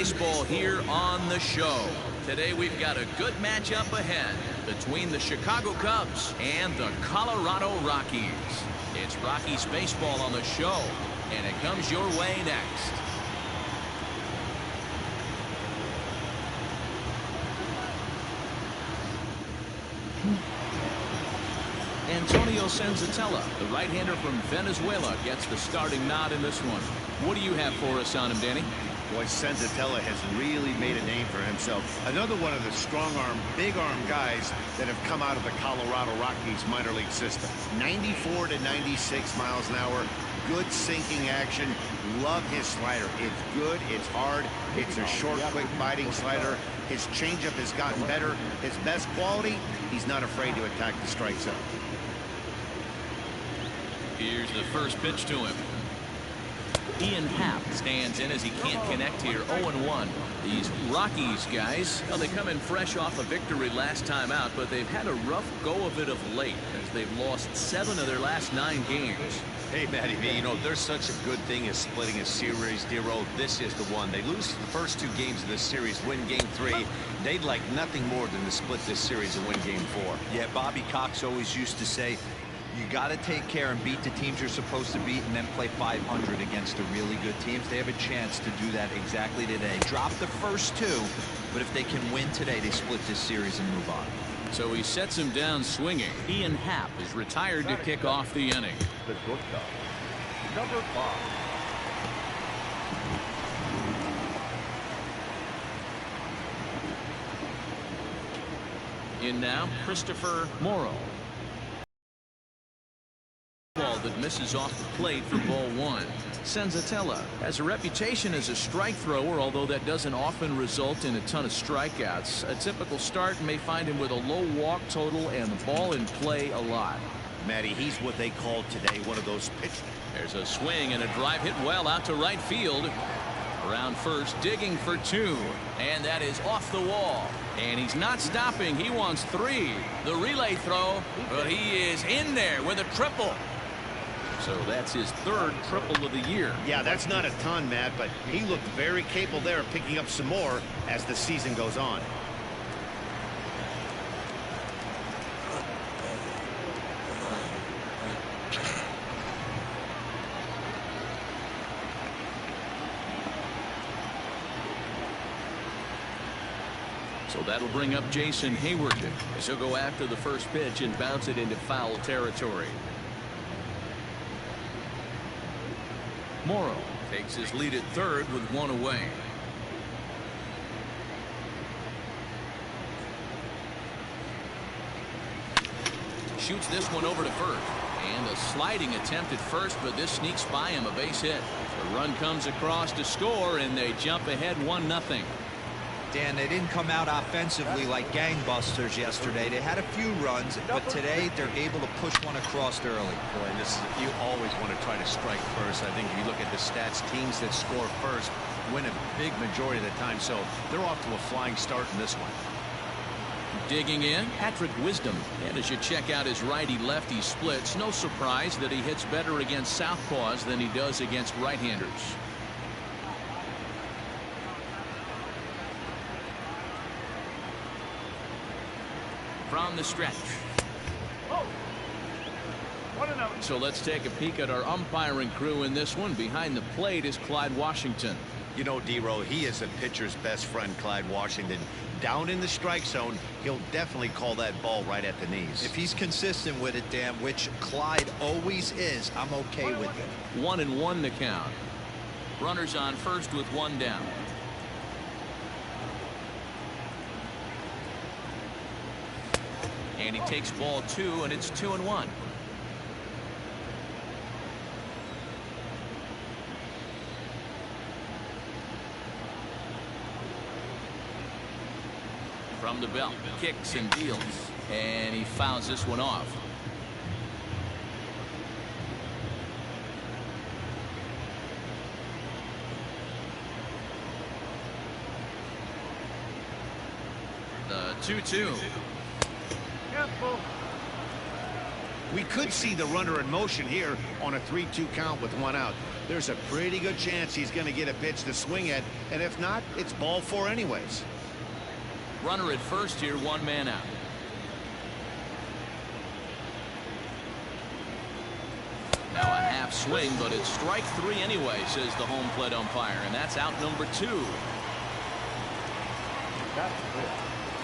baseball here on the show. Today we've got a good matchup ahead between the Chicago Cubs and the Colorado Rockies. It's Rockies baseball on the show, and it comes your way next. Antonio Senzatela, the right-hander from Venezuela, gets the starting nod in this one. What do you have for us on him, Danny? Boy, Senzatela has really made a name for himself. Another one of the strong-arm, big-arm guys that have come out of the Colorado Rockies minor league system. 94 to 96 miles an hour. Good sinking action. Love his slider. It's good. It's hard. It's a short, quick, biting slider. His changeup has gotten better. His best quality, he's not afraid to attack the strike zone. Here's the first pitch to him. Ian Happ stands in as he can't connect here. 0-1. These Rockies guys, well, they come in fresh off a victory last time out, but they've had a rough go of it of late as they've lost 7 of their last 9 games. Hey, Matty V, you know, there's such a good thing as splitting a series, Dero. This is the one. They lose the first 2 games of this series, win game 3. They'd like nothing more than to split this series and win game 4. Yeah, Bobby Cox always used to say, you got to take care and beat the teams you're supposed to beat and then play 500 against the really good teams. They have a chance to do that exactly today. Drop the first 2, but if they can win today, they split this series and move on. So he sets him down swinging. Ian Happ is retired to kick off the inning. The shortstop, number 5. In now, Christopher Morrow. Ball that misses off the plate for ball 1. Senzatela has a reputation as a strike thrower, although that doesn't often result in a ton of strikeouts. A typical start may find him with a low walk total and the ball in play a lot. Matty, he's what they called today one of those pitchers. There's a swing and a drive hit well out to right field. Around first, digging for 2, and that is off the wall. And he's not stopping. He wants 3. The relay throw, but he is in there with a triple. So that's his 3rd triple of the year. Yeah, that's not a ton, Matt, but he looked very capable there of picking up some more as the season goes on. So that'll bring up Jason Hayward as he'll go after the first pitch and bounce it into foul territory. Morrow takes his lead at 3rd with 1 away. Shoots this one over to first. And a sliding attempt at first, but this sneaks by him, a base hit. The run comes across to score, and they jump ahead 1-0. Dan, they didn't come out offensively like gangbusters yesterday. They had a few runs, but today they're able to push one across early. Boy, and this is, you always want to try to strike first. I think if you look at the stats, teams that score first win a big majority of the time. So they're off to a flying start in this one. Digging in, Patrick Wisdom. And as you check out his righty-lefty splits, no surprise that he hits better against southpaws than he does against right-handers. From the stretch. So let's take a peek at our umpiring crew in this one. Behind the plate is Clyde Washington. You know, D-Row, he is a pitcher's best friend, Clyde Washington. Down in the strike zone, he'll definitely call that ball right at the knees. If he's consistent with it, Dan, which Clyde always is, I'm okay with it. 1-1 the count. Runners on first with 1 down. And he takes ball 2, and it's 2-1. From the belt, kicks and deals, and he fouls this one off. The 2-2. We could see the runner in motion here on a 3-2 count with 1 out. There's a pretty good chance he's going to get a pitch to swing at, and if not, it's ball 4 anyways. Runner at first here, 1 man out. Now a half swing, but it's strike 3 anyway, says the home plate umpire, and that's out number 2.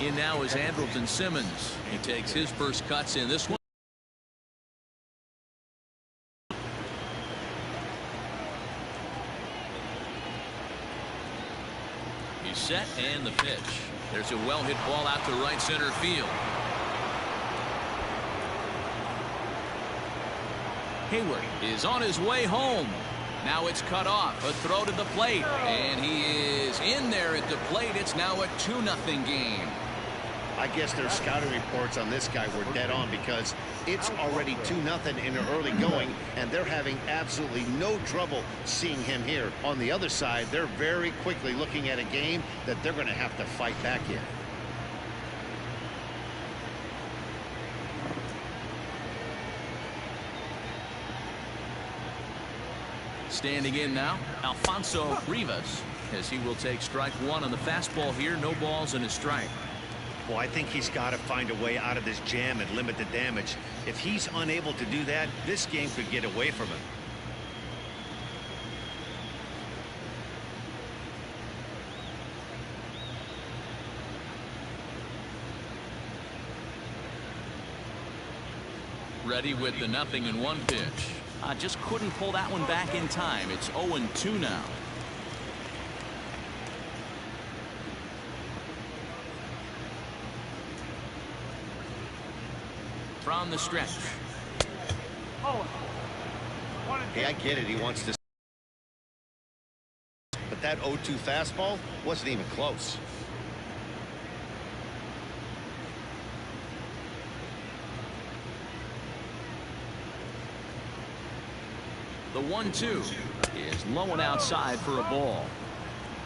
In now is Andrelton Simmons. He takes his first cuts in this one. He's set, and the pitch. There's a well-hit ball out to right center field. Hayward is on his way home. Now it's cut off. A throw to the plate. And he is in there at the plate. It's now a 2-0 game. I guess their scouting reports on this guy were dead on because it's already 2-0 in the early going, and they're having absolutely no trouble seeing him here. On the other side, they're very quickly looking at a game that they're going to have to fight back in. Standing in now, Alfonso Rivas, as he will take strike 1 on the fastball here. No balls and a strike. Well, I think he's got to find a way out of this jam and limit the damage. If he's unable to do that, this game could get away from him. Ready with the 0-1 pitch. Just couldn't pull that one back in time. It's 0-2 now. From the stretch. Hey, I get it. He wants to. But that 0-2 fastball wasn't even close. The 1-2 is low and outside for a ball.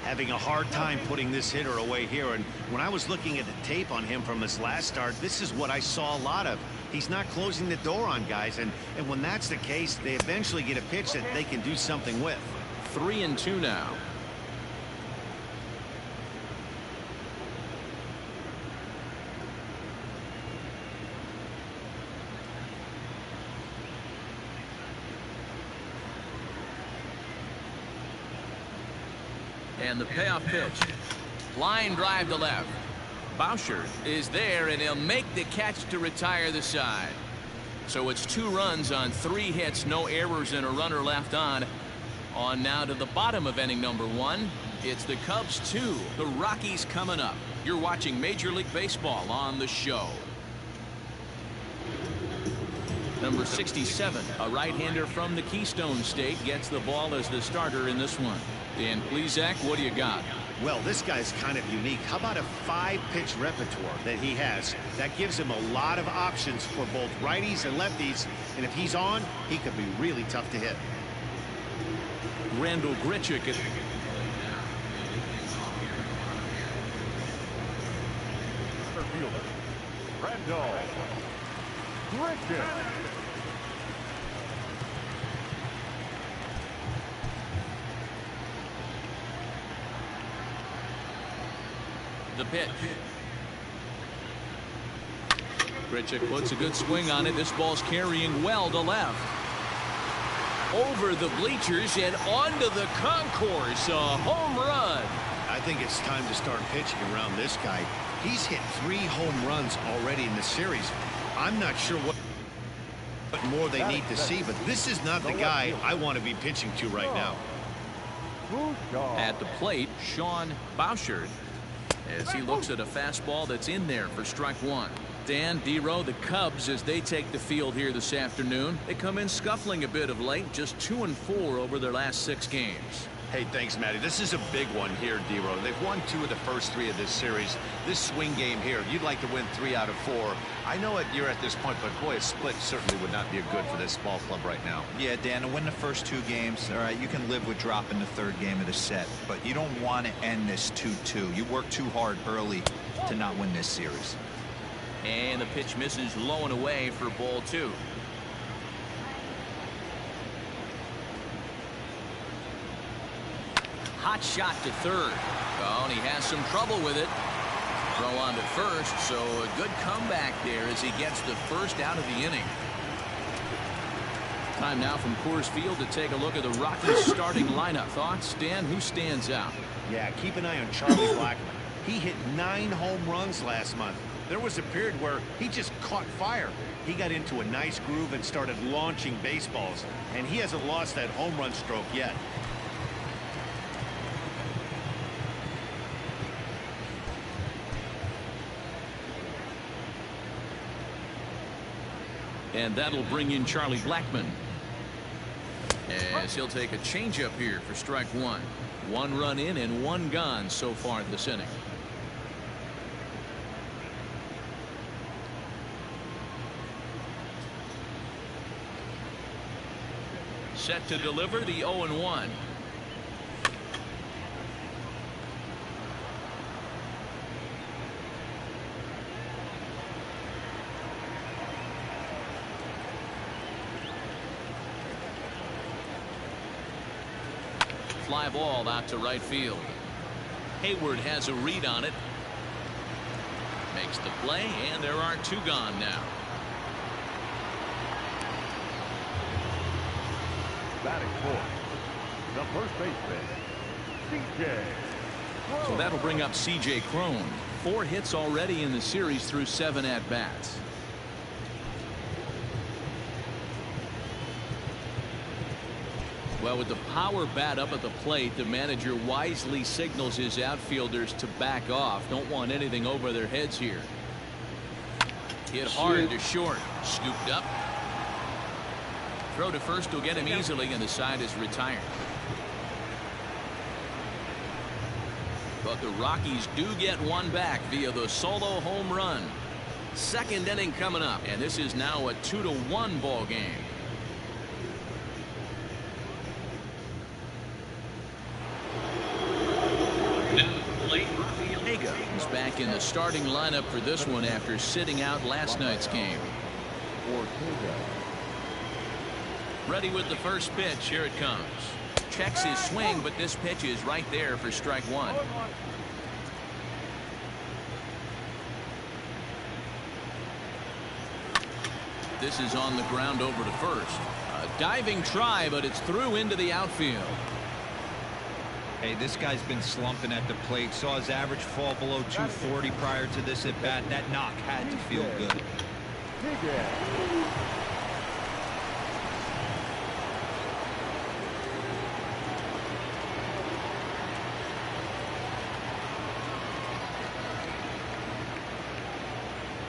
Having a hard time putting this hitter away here, and when I was looking at the tape on him from his last start, this is what I saw a lot of. He's not closing the door on guys, and when that's the case, they eventually get a pitch that they can do something with. 3-2 now. And the payoff pitch. Line drive to left. Bouchard is there, and he'll make the catch to retire the side. So it's 2 runs on 3 hits, no errors, and a runner left on. On now to the bottom of inning number 1. It's the Cubs 2, the Rockies coming up. You're watching Major League Baseball on the show. Number 67, a right-hander from the Keystone State, gets the ball as the starter in this one. Dan Plesac, what do you got? Well, this guy's kind of unique. How about a 5-pitch repertoire that he has? That gives him a lot of options for both righties and lefties, and if he's on, he could be really tough to hit. Randall Grichuk at Fielder, Randall Grichuk. the pitch. Grichuk puts a good swing on it. This ball's carrying well to left. Over the bleachers and onto the concourse. A home run. I think it's time to start pitching around this guy. He's hit 3 home runs already in the series. I'm not sure what more they need to see, but this is not the guy I want to be pitching to right now. At the plate, Sean Bouchard, as he looks at a fastball that's in there for strike 1. Dan, D-Row, the Cubs, as they take the field here this afternoon, they come in scuffling a bit of late, just 2-4 over their last 6 games. Hey, thanks, Matty. This is a big one here, D-Row. They've won 2 of the first 3 of this series. This swing game here, you'd like to win 3 out of 4. I know you're at this point, but boy, a split certainly would not be a good for this ball club right now. Yeah, Dan, to win the first 2 games, all right, you can live with dropping the 3rd game of the set, but you don't want to end this 2-2. You work too hard early to not win this series. And the pitch misses low and away for ball 2. hot shot to third. Oh, and he has some trouble with it. Throw on to first, so a good comeback there as he gets the first out of the inning. Time now from Coors Field to take a look at the Rockies starting lineup. Thoughts, Dan? Who stands out? Yeah, keep an eye on Charlie Blackmon. He hit 9 home runs last month. There was a period where he just caught fire. He got into a nice groove and started launching baseballs, and he hasn't lost that home run stroke yet. And that'll bring in Charlie Blackmon, as he'll take a changeup here for strike one. 1 run in and 1 gone so far this inning. Set to deliver the 0-1. Fly ball out to right field. Hayward has a read on it. Makes the play, and there are 2 gone now. Batting fourth, the first baseman, C.J. So that'll bring up C.J. Cron. 4 hits already in the series through 7 at-bats. Well, with the power bat up at the plate, the manager wisely signals his outfielders to back off. Don't want anything over their heads here. Hit hard to short. Scooped up. Throw to first will get him easily, and the side is retired. But the Rockies do get 1 back via the solo home run. 2nd inning coming up, and this is now a 2-1 ball game. He's back in the starting lineup for this one after sitting out last night's game. Ready with the first pitch. Here it comes. Checks his swing, but this pitch is right there for strike 1. This is on the ground over to first. A diving try, but it's through into the outfield. Hey, this guy's been slumping at the plate. Saw his average fall below 240 prior to this at bat. That knock had to feel good.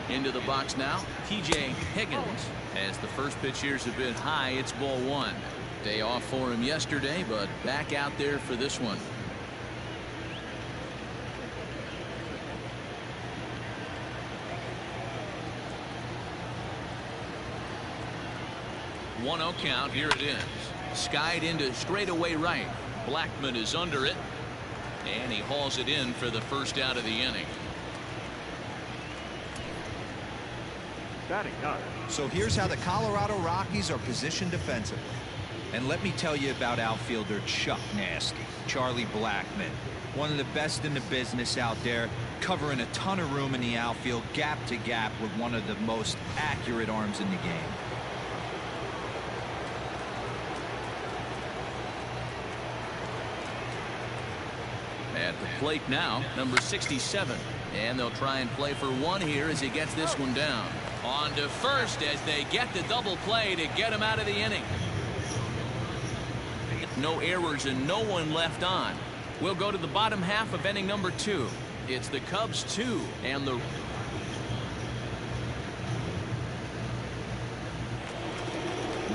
Into the box now, T.J. Higgins. As the first pitch here's a bit high, it's ball 1. Day off for him yesterday, but back out there for this one. One 0 count. Here it is. Skied into straightaway right. Blackmon is under it, and he hauls it in for the first out of the inning. Batting 9. So here's how the Colorado Rockies are positioned defensively. And let me tell you about outfielder Chuck Nasty, Charlie Blackmon. One of the best in the business out there, covering a ton of room in the outfield, gap to gap, with one of the most accurate arms in the game. At the plate now, number 67. And they'll try and play for 1 here as he gets this one down. On to first as they get the double play to get him out of the inning. No errors and no one left on. We'll go to the bottom half of inning number 2. It's the Cubs 2 and the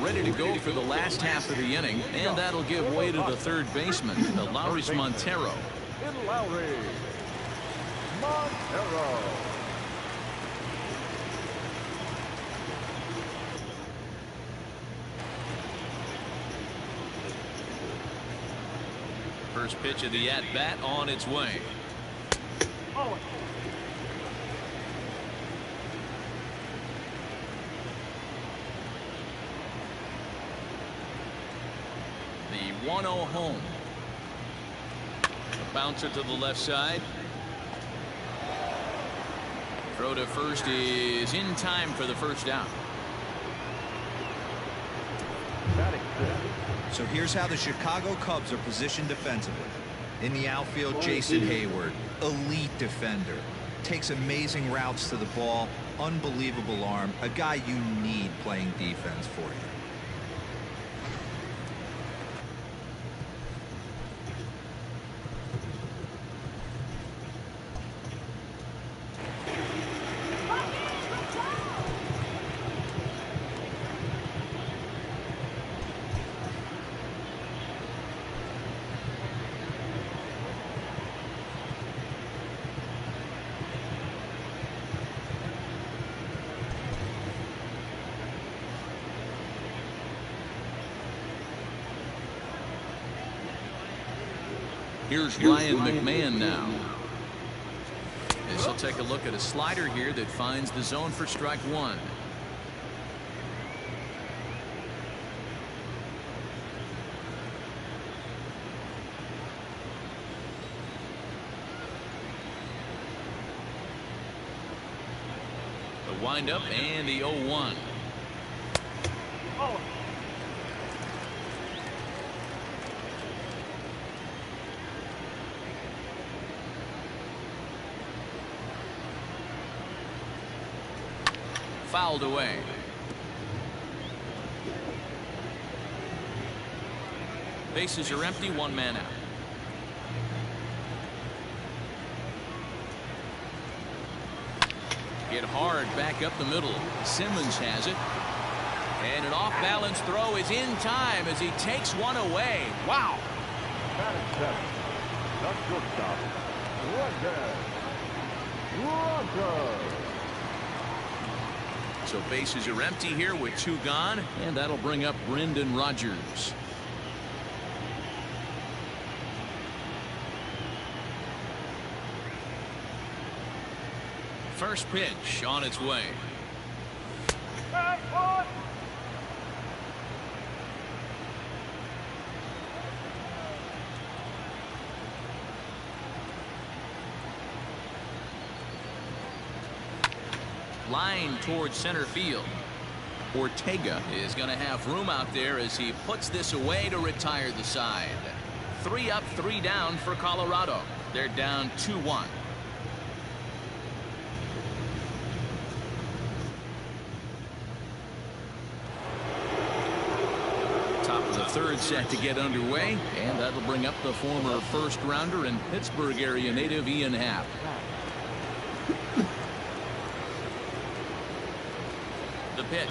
ready to go for the last half of the inning, and that'll give way to the third baseman, the Lowry's Montero. In Lowry. Montero. First pitch of the at-bat on its way. The 1-0 home. Bouncer to the left side. Throw to first is in time for the first down. Batting fifth. So here's how the Chicago Cubs are positioned defensively. In the outfield, Jason Hayward, elite defender. Takes amazing routes to the ball, unbelievable arm, a guy you need playing defense for you. Here's Ryan McMahon now. As he'll take a look at a slider here that finds the zone for strike one. The windup and the 0-1. Oh. Fouled away. Bases are empty, one man out. Hit hard back up the middle. Simmons has it. And an off-balance throw is in time as he takes one away. Wow. Batting seventh. The shortstop. Rockies. So bases are empty here with two gone, and that'll bring up Brendan Rodgers. First pitch on its way. Line towards center field. Ortega is going to have room out there as he puts this away to retire the side. 3 up, 3 down for Colorado. They're down 2-1. Top of the third set to get underway, and that'll bring up the former first rounder and Pittsburgh area native Ian Happ. The pitch.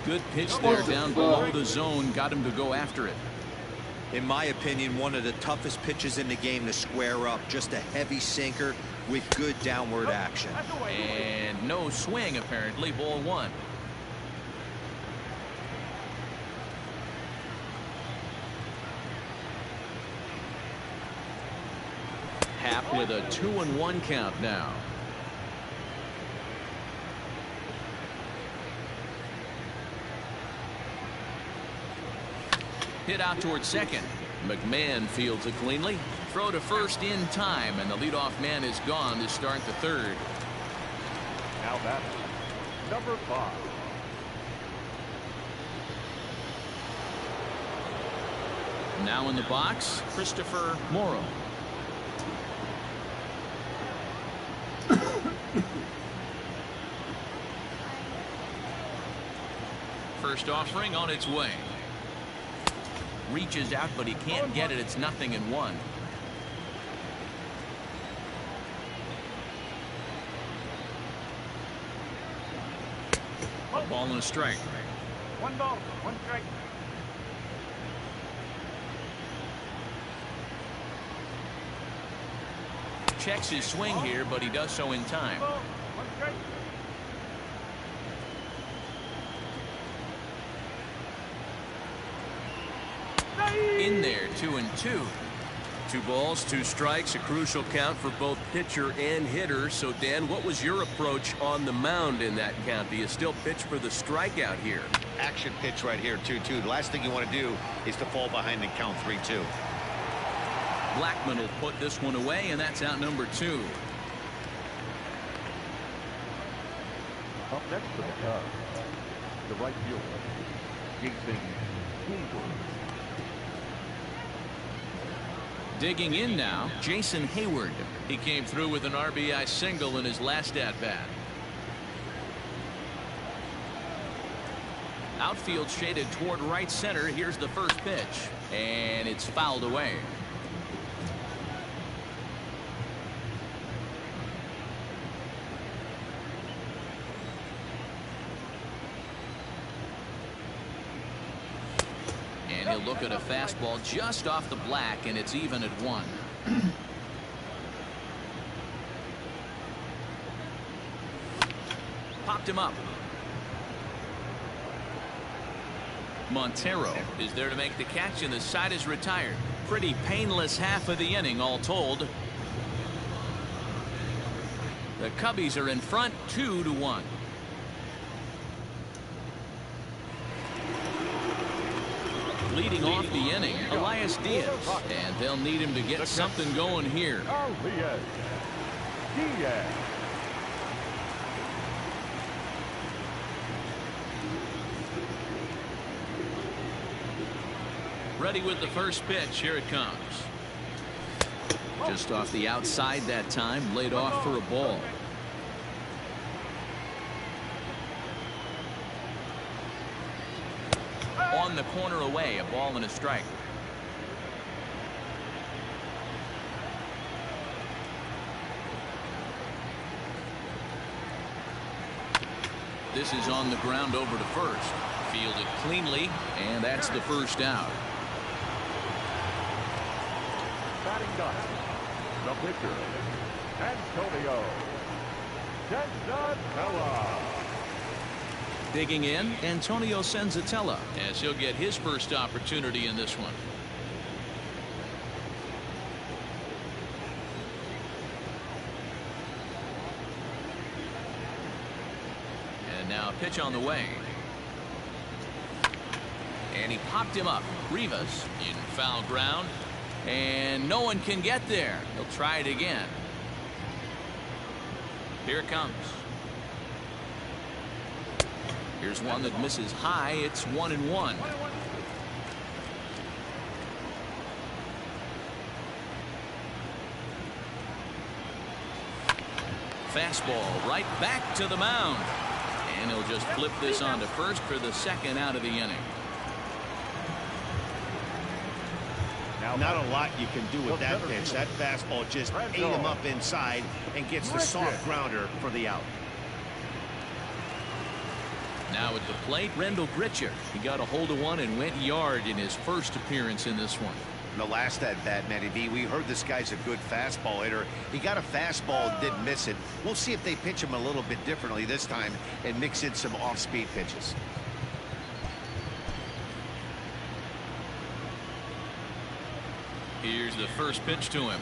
Good pitch there down below the zone. Got him to go after it. In my opinion, one of the toughest pitches in the game to square up. Just a heavy sinker with good downward action. And no swing, apparently. Ball one. Happ with a 2-1 count now. Hit out towards second. McMahon fields it cleanly. Throw to first in time, and the leadoff man is gone to start the third. Now batting number 5. Now in the box, Christopher Morrow. First offering on its way. Reaches out, but he can't get it. It's 0-1. A ball and a strike. 1 ball, 1 strike. Checks his swing here, but he does so in time. 1 strike. In there, 2-2. 2 balls, 2 strikes, a crucial count for both pitcher and hitter. So, Dan, what was your approach on the mound in that count? Do you still pitch for the strikeout here? Action pitch right here, 2-2. The last thing you want to do is to fall behind and count 3-2. Blackman will put this one away, and that's out number 2. Up next for the Cubs, the right fielder, Jason Hayward. Digging in now, Jason Hayward. He came through with an RBI single in his last at-bat. Outfield shaded toward right center. Here's the first pitch, and it's fouled away. And he'll look at a fastball just off the black, and it's even at 1. Popped him up. Montero is there to make the catch, and the side is retired. Pretty painless half of the inning, all told. The Cubbies are in front 2-1. Leading off the inning, Elias Diaz, and they'll need him to get something going here. Elias Diaz. Ready with the first pitch. Here it comes. Just off the outside that time, laid off for a ball. On the corner away, a ball and a strike. This is on the ground over to first. Fielded cleanly, and that's the first out. Batting done. The pitcher, Antonio Senzatela. Digging in, Antonio Senzatela, as he'll get his first opportunity in this one. And now a pitch on the way. And he popped him up. Rivas in foul ground. And no one can get there. He'll try it again. Here it comes. Here's one that misses high. It's 1-1. Fastball right back to the mound. And he'll just flip this on to first for the second out of the inning. Not a lot you can do with that pitch. That fastball just ate him up inside and gets the soft grounder for the out. Now at the plate, Rendell Gritcher. He got a hold of one and went yard in his first appearance in this one. In the last at bat, Matty V, we heard this guy's a good fastball hitter. He got a fastball and didn't miss it. We'll see if they pitch him a little bit differently this time and mix in some off-speed pitches. Here's the first pitch to him.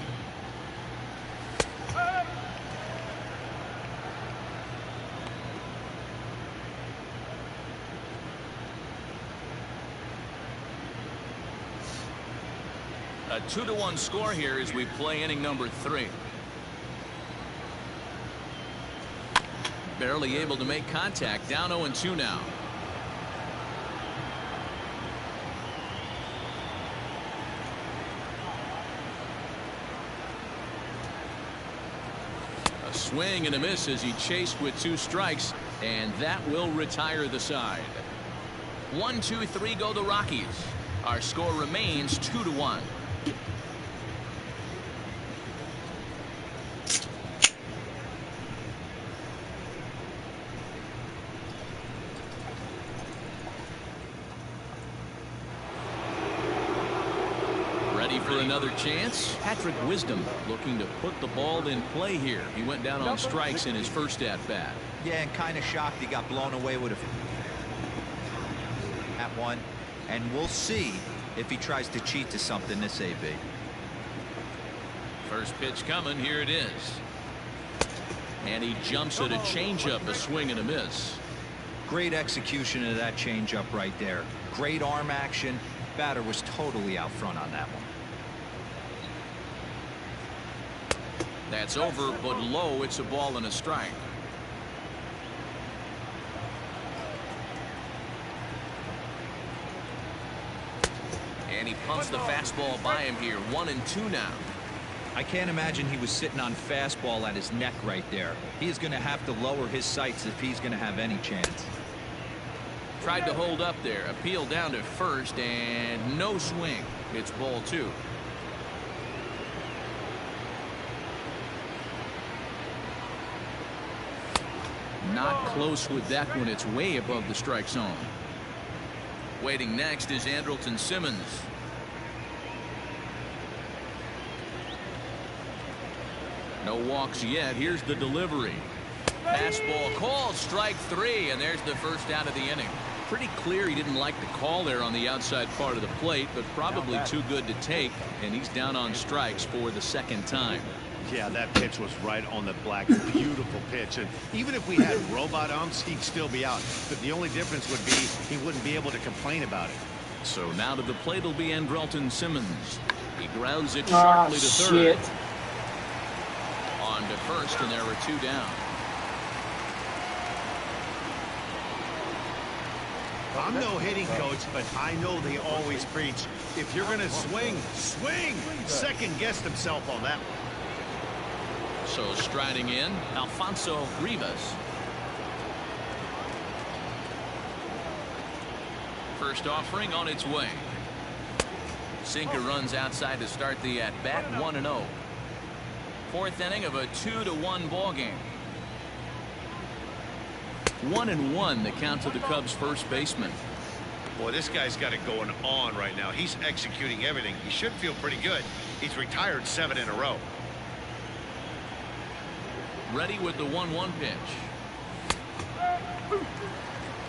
A 2-1 score here as we play inning number 3. Barely able to make contact. Down 0-2 now. A swing and a miss as he chased with 2 strikes, and that will retire the side. 1-2-3 go the Rockies. Our score remains 2-1. For another chance, Patrick Wisdom looking to put the ball in play here. He went down on strikes in his first at-bat. Yeah, and kind of shocked he got blown away with at one. And we'll see if he tries to cheat to something this AB. First pitch coming. Here it is. And he jumps at a changeup, a swing and a miss. Great execution of that changeup right there. Great arm action. Batter was totally out front on that one. That's over, but low. It's a ball and a strike. And he pumps the fastball by him here. 1-2 now. I can't imagine he was sitting on fastball at his neck right there. He's going to have to lower his sights if he's going to have any chance. Tried to hold up there. Appeal down to first, and no swing. It's ball 2. Not close with that one. It's way above the strike zone. Waiting next is Andrelton Simmons. No walks yet. Here's the delivery. Fastball called, strike 3, and there's the first out of the inning. Pretty clear he didn't like the call there on the outside part of the plate, but probably too good to take, and he's down on strikes for the second time. Yeah, that pitch was right on the black. Beautiful pitch. And even if we had robot umps, he'd still be out. But the only difference would be he wouldn't be able to complain about it. So now to the plate will be Andrelton Simmons. He grounds it sharply to third. On to first, and there are 2 down. I'm no hitting coach, but I know they always preach, if you're going to swing, swing. Second guessed himself on that one. So striding in, Alfonso Rivas. First offering on its way. Sinker runs outside to start the at-bat. 1-0. Fourth inning of a 2-1 ball game. 1-1 the count to the Cubs first baseman. Boy, this guy's got it going on right now. He's executing everything. He should feel pretty good. He's retired 7 in a row. Ready with the 1-1 pitch.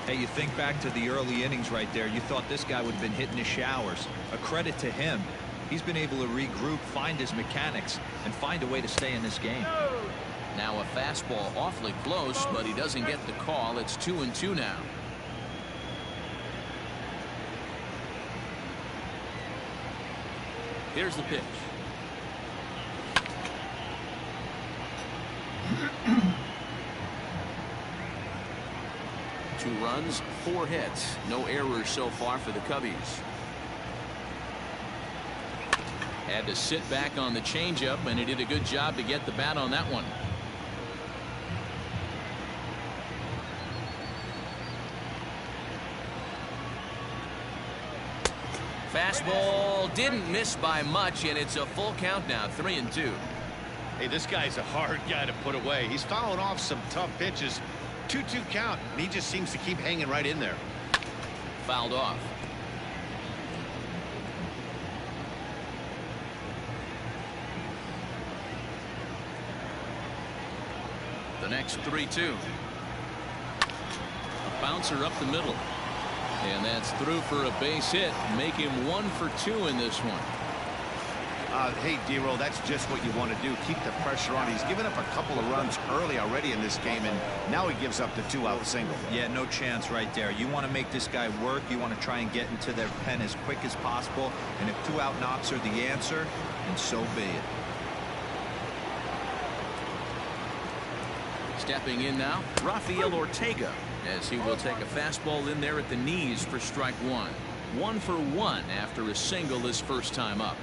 Hey, you think back to the early innings right there. You thought this guy would have been hitting his showers. A credit to him. He's been able to regroup, find his mechanics, and find a way to stay in this game. Now a fastball awfully close, but he doesn't get the call. It's 2-2 now. Here's the pitch. Two runs, 4 hits. No errors so far for the Cubbies. Had to sit back on the changeup, and he did a good job to get the bat on that one. Fastball didn't miss by much, and it's a full count now. 3-2. Hey, this guy's a hard guy to put away. He's fouling off some tough pitches. 2-2 count, and he just seems to keep hanging right in there. Fouled off. The next 3-2. A bouncer up the middle. And that's through for a base hit. Make him 1 for 2 in this one. Hey, D-Roll, that's just what you want to do. Keep the pressure on. He's given up a couple of runs early already in this game, and now he gives up the 2-out single. Yeah, no chance right there. You want to make this guy work. You want to try and get into their pen as quick as possible. And if 2-out knocks are the answer, then so be it. Stepping in now, Rafael Ortega, as he will take a fastball in there at the knees for strike 1. 1 for 1 after a single his first time up.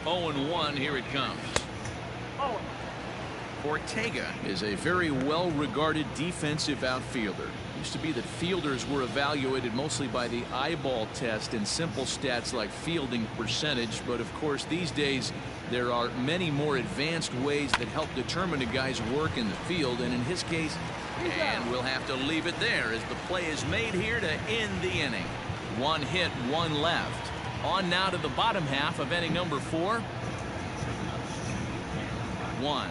Oh, 0-1, here it comes. Ortega is a very well-regarded defensive outfielder. Used to be that fielders were evaluated mostly by the eyeball test and simple stats like fielding percentage, but of course these days there are many more advanced ways that help determine a guy's work in the field, and in his case, and we'll have to leave it there as the play is made here to end the inning. 1 hit, 1 left. On now to the bottom half of inning number 4. 1.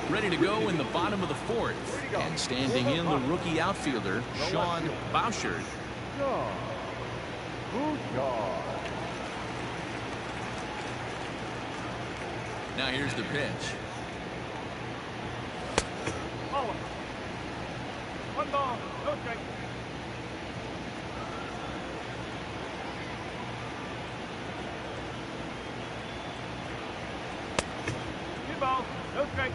Ready to go in the bottom of the 4th. And standing in, the rookie outfielder, Sean Bouchard. Now here's the pitch. One ball, no strike. Two balls, no strike.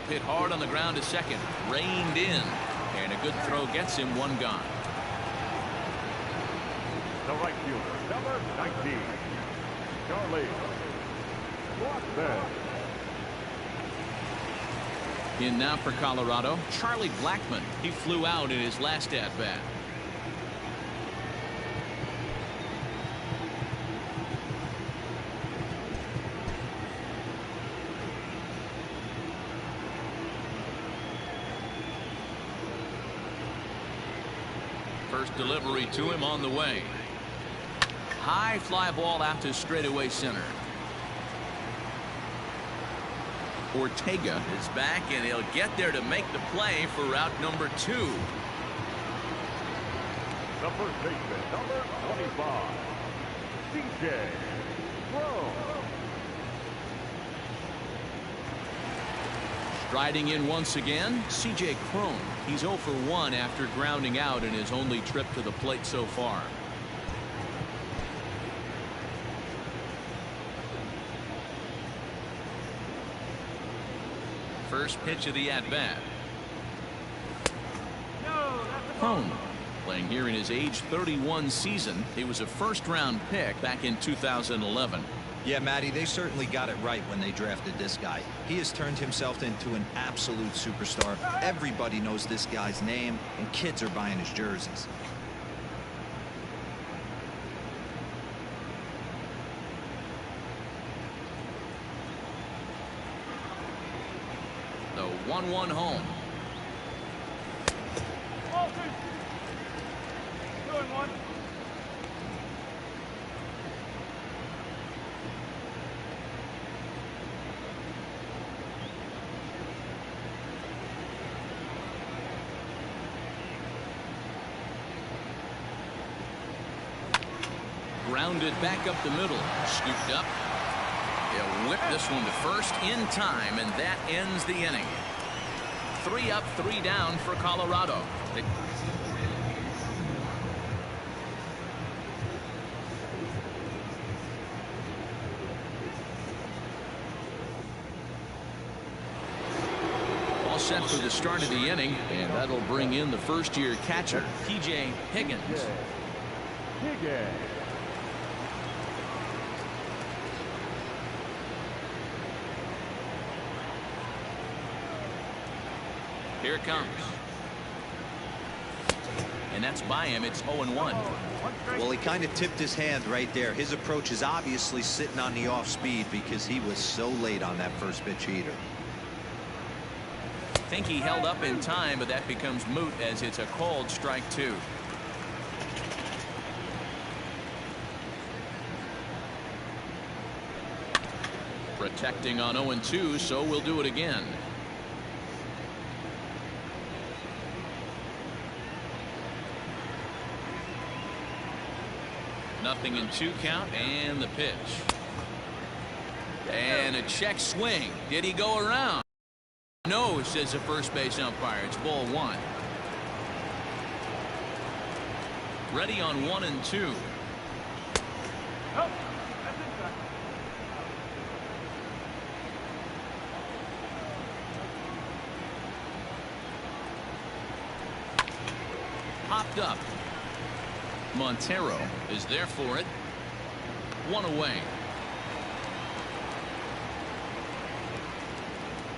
Hit hard on the ground to second. Reined in. And a good throw gets him one gone. The right fielder, number 19, Charlie Blackman. In now for Colorado, Charlie Blackman. He flew out in his last at-bat. First delivery to him on the way. High fly ball out to straightaway center. Ortega is back, and he'll get there to make the play for route number 2. The first baseman, number 25, DJ Pro. Striding in once again, C.J. Cron. He's 0 for 1 after grounding out in his only trip to the plate so far. First pitch of the at-bat. Cron, playing here in his age 31 season. He was a first-round pick back in 2011. Yeah, Matty, they certainly got it right when they drafted this guy. He has turned himself into an absolute superstar. Everybody knows this guy's name, and kids are buying his jerseys. The 1-1 home. Ball 2. 2-1. Grounded back up the middle. Scooped up. He'll whip this one to first in time, and that ends the inning. 3 up, 3 down for Colorado. All set for the start of the inning, and that'll bring in the first-year catcher, P.J. Higgins. Higgins. Here it comes. And that's by him. It's 0-1. Well, he kind of tipped his hand right there. His approach is obviously sitting on the off speed because he was so late on that first pitch heater. I think he held up in time, but that becomes moot as it's a called strike 2. Protecting on 0-2, so we'll do it again. Nothing in 2 count, and the pitch. And a check swing. Did he go around? No, says the first base umpire. It's ball 1. Ready on 1 and 2. Oh, that's inside. Popped up. Montero is there for it. 1 away.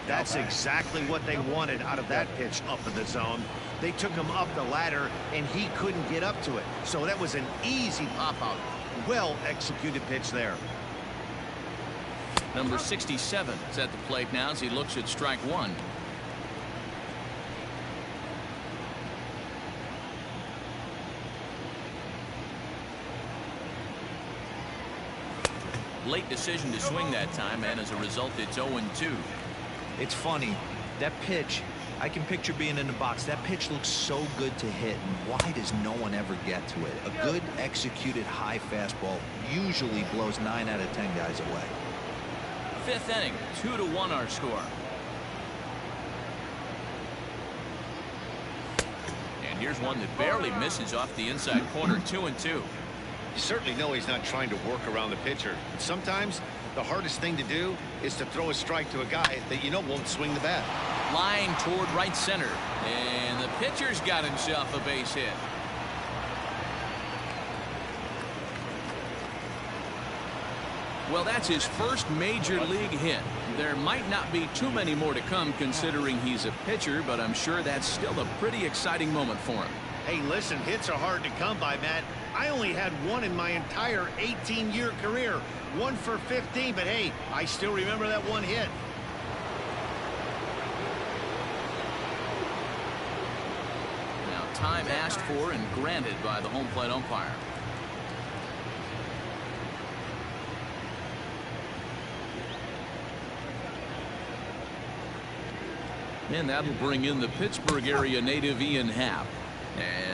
That's exactly what they wanted out of that pitch up in the zone. They took him up the ladder, and he couldn't get up to it. So that was an easy pop-out. Well executed pitch there. Number 67 is at the plate now as he looks at strike 1. Late decision to swing that time, and as a result, it's 0-2. It's funny, that pitch I can picture being in the box. That pitch looks so good to hit, and why does no one ever get to it? A good executed high fastball usually blows 9 out of 10 guys away. 5th inning, 2-1 our score. And here's one that barely misses off the inside corner. 2-2. You certainly know he's not trying to work around the pitcher. Sometimes the hardest thing to do is to throw a strike to a guy that you know won't swing the bat. Line toward right center, and the pitcher's got himself a base hit. Well, that's his first major league hit. There might not be too many more to come considering he's a pitcher, but I'm sure that's still a pretty exciting moment for him. Hey, listen, hits are hard to come by, Matt. I only had one in my entire 18-year career. 1 for 15, but hey, I still remember that one hit. Now, time asked for and granted by the home plate umpire. And that'll bring in the Pittsburgh area native Ian Happ,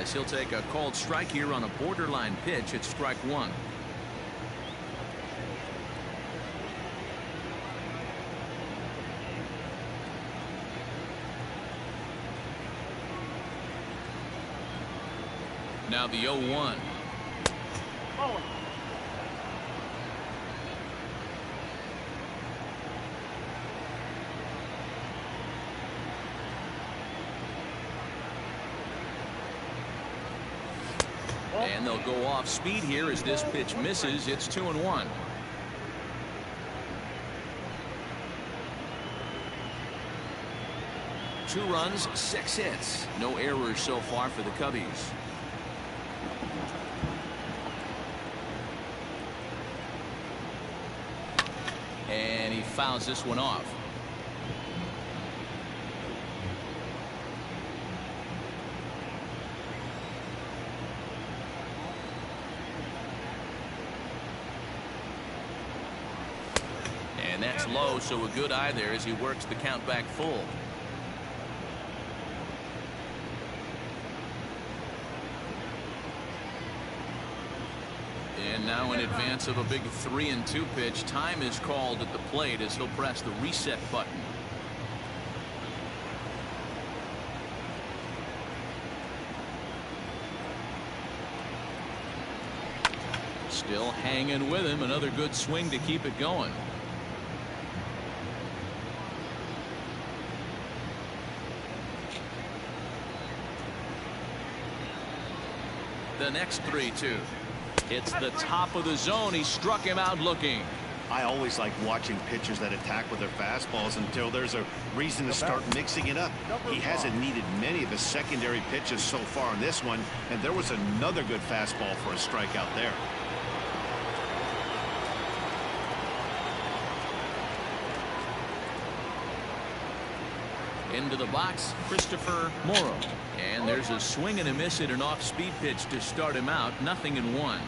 as he'll take a called strike here on a borderline pitch at strike 1. Now the 0-1. And they'll go off speed here as this pitch misses. It's 2-1. Two runs, 6 hits. No errors so far for the Cubbies. And he fouls this one off. And that's low, so a good eye there as he works the count back full. And now in advance of a big 3-2 pitch, time is called at the plate as he'll press the reset button. Still hanging with him. Another good swing to keep it going. The next 3-2. It's the top of the zone. He struck him out looking. I always like watching pitchers that attack with their fastballs until there's a reason to start mixing it up. He hasn't needed many of his secondary pitches so far in this one, and there was another good fastball for a strikeout there. Into the box, Christopher Morrow. And there's a swing and a miss at an off-speed pitch to start him out. 0-1.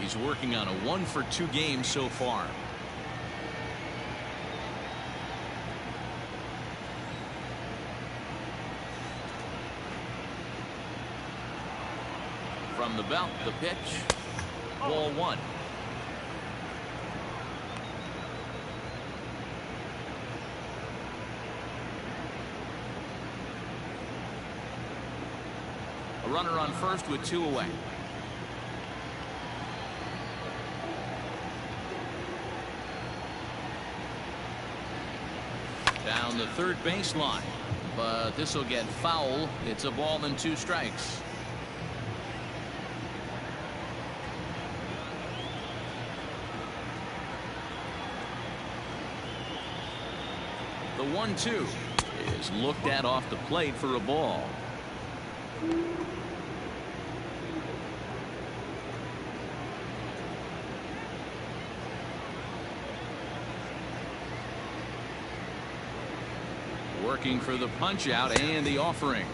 He's working on a 1-for-2 game so far. From the belt, the pitch. Ball 1. A runner on first with 2 away. Down the third baseline, but this will get foul. It's a ball and 2 strikes. The 1-2 is looked at off the plate for a ball. Working for the punch out and the offering.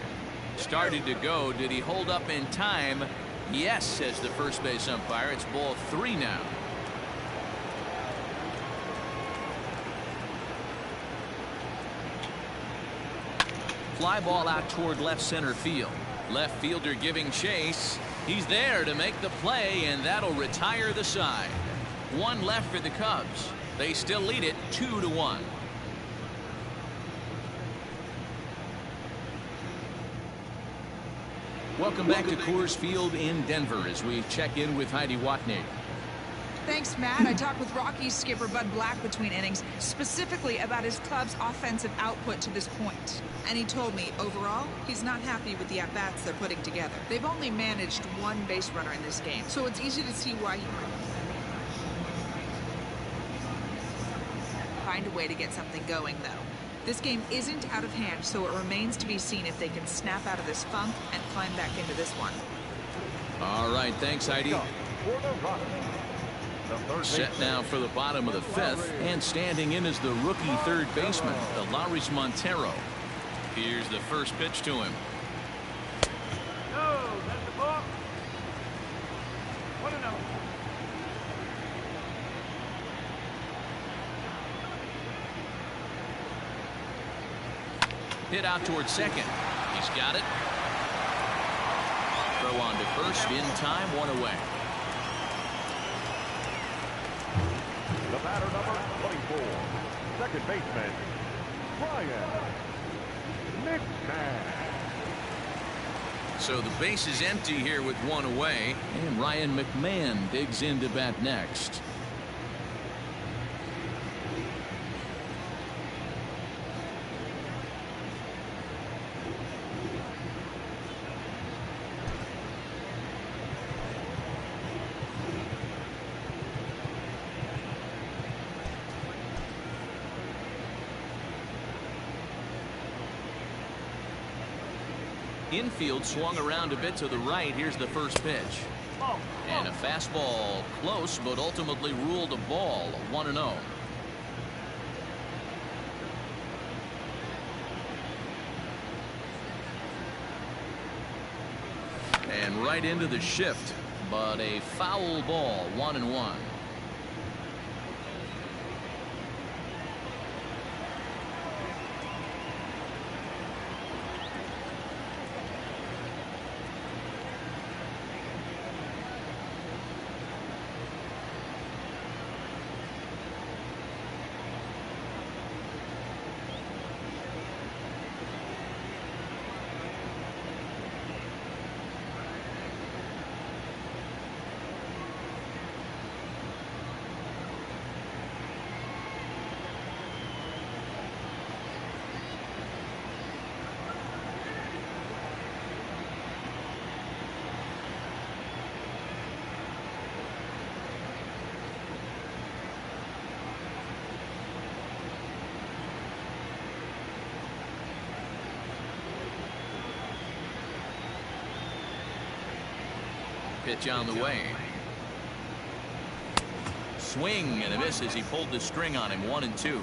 Started to go. Did he hold up in time? Yes, says the first base umpire. It's ball 3 now. Fly ball out toward left center field. Left fielder giving chase. He's there to make the play, and that'll retire the side. One left for the Cubs. They still lead it 2-1. Welcome back to Coors Field in Denver as we check in with Heidi Watney. Thanks, Matt. I talked with Rockies skipper Bud Black between innings, specifically about his club's offensive output to this point. And he told me, overall, he's not happy with the at-bats they're putting together. They've only managed one base runner in this game, so it's easy to see why he find a way to get something going, though. This game isn't out of hand, so it remains to be seen if they can snap out of this funk and climb back into this one. All right, thanks, Heidi. Set now for the bottom of the fifth, and standing in is the rookie third baseman, Alaris Montero. Here's the first pitch to him. No, that's the ball. 1-0. Hit out towards second. He's got it. Throw on to first in time, one away. The batter, number 24, second baseman, Ryan McMahon. So the base is empty here with one away, and Ryan McMahon digs in to bat next. Infield swung around a bit to the right. Here's the first pitch. And a fastball close, but ultimately ruled a ball. 1-0. And right into the shift, but a foul ball. 1-1. Pitch on the way. Swing and a miss as he pulled the string on him. 1-2.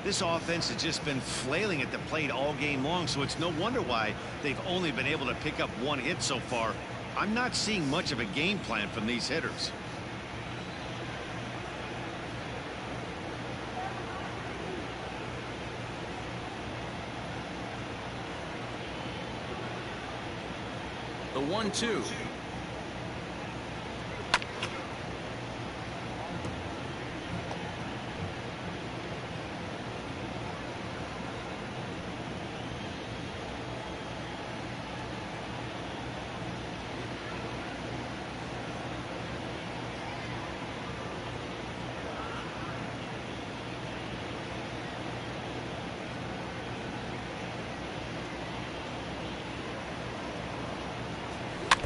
This offense has just been flailing at the plate all game long, so it's no wonder why they've only been able to pick up one hit so far. I'm not seeing much of a game plan from these hitters. The 1-2.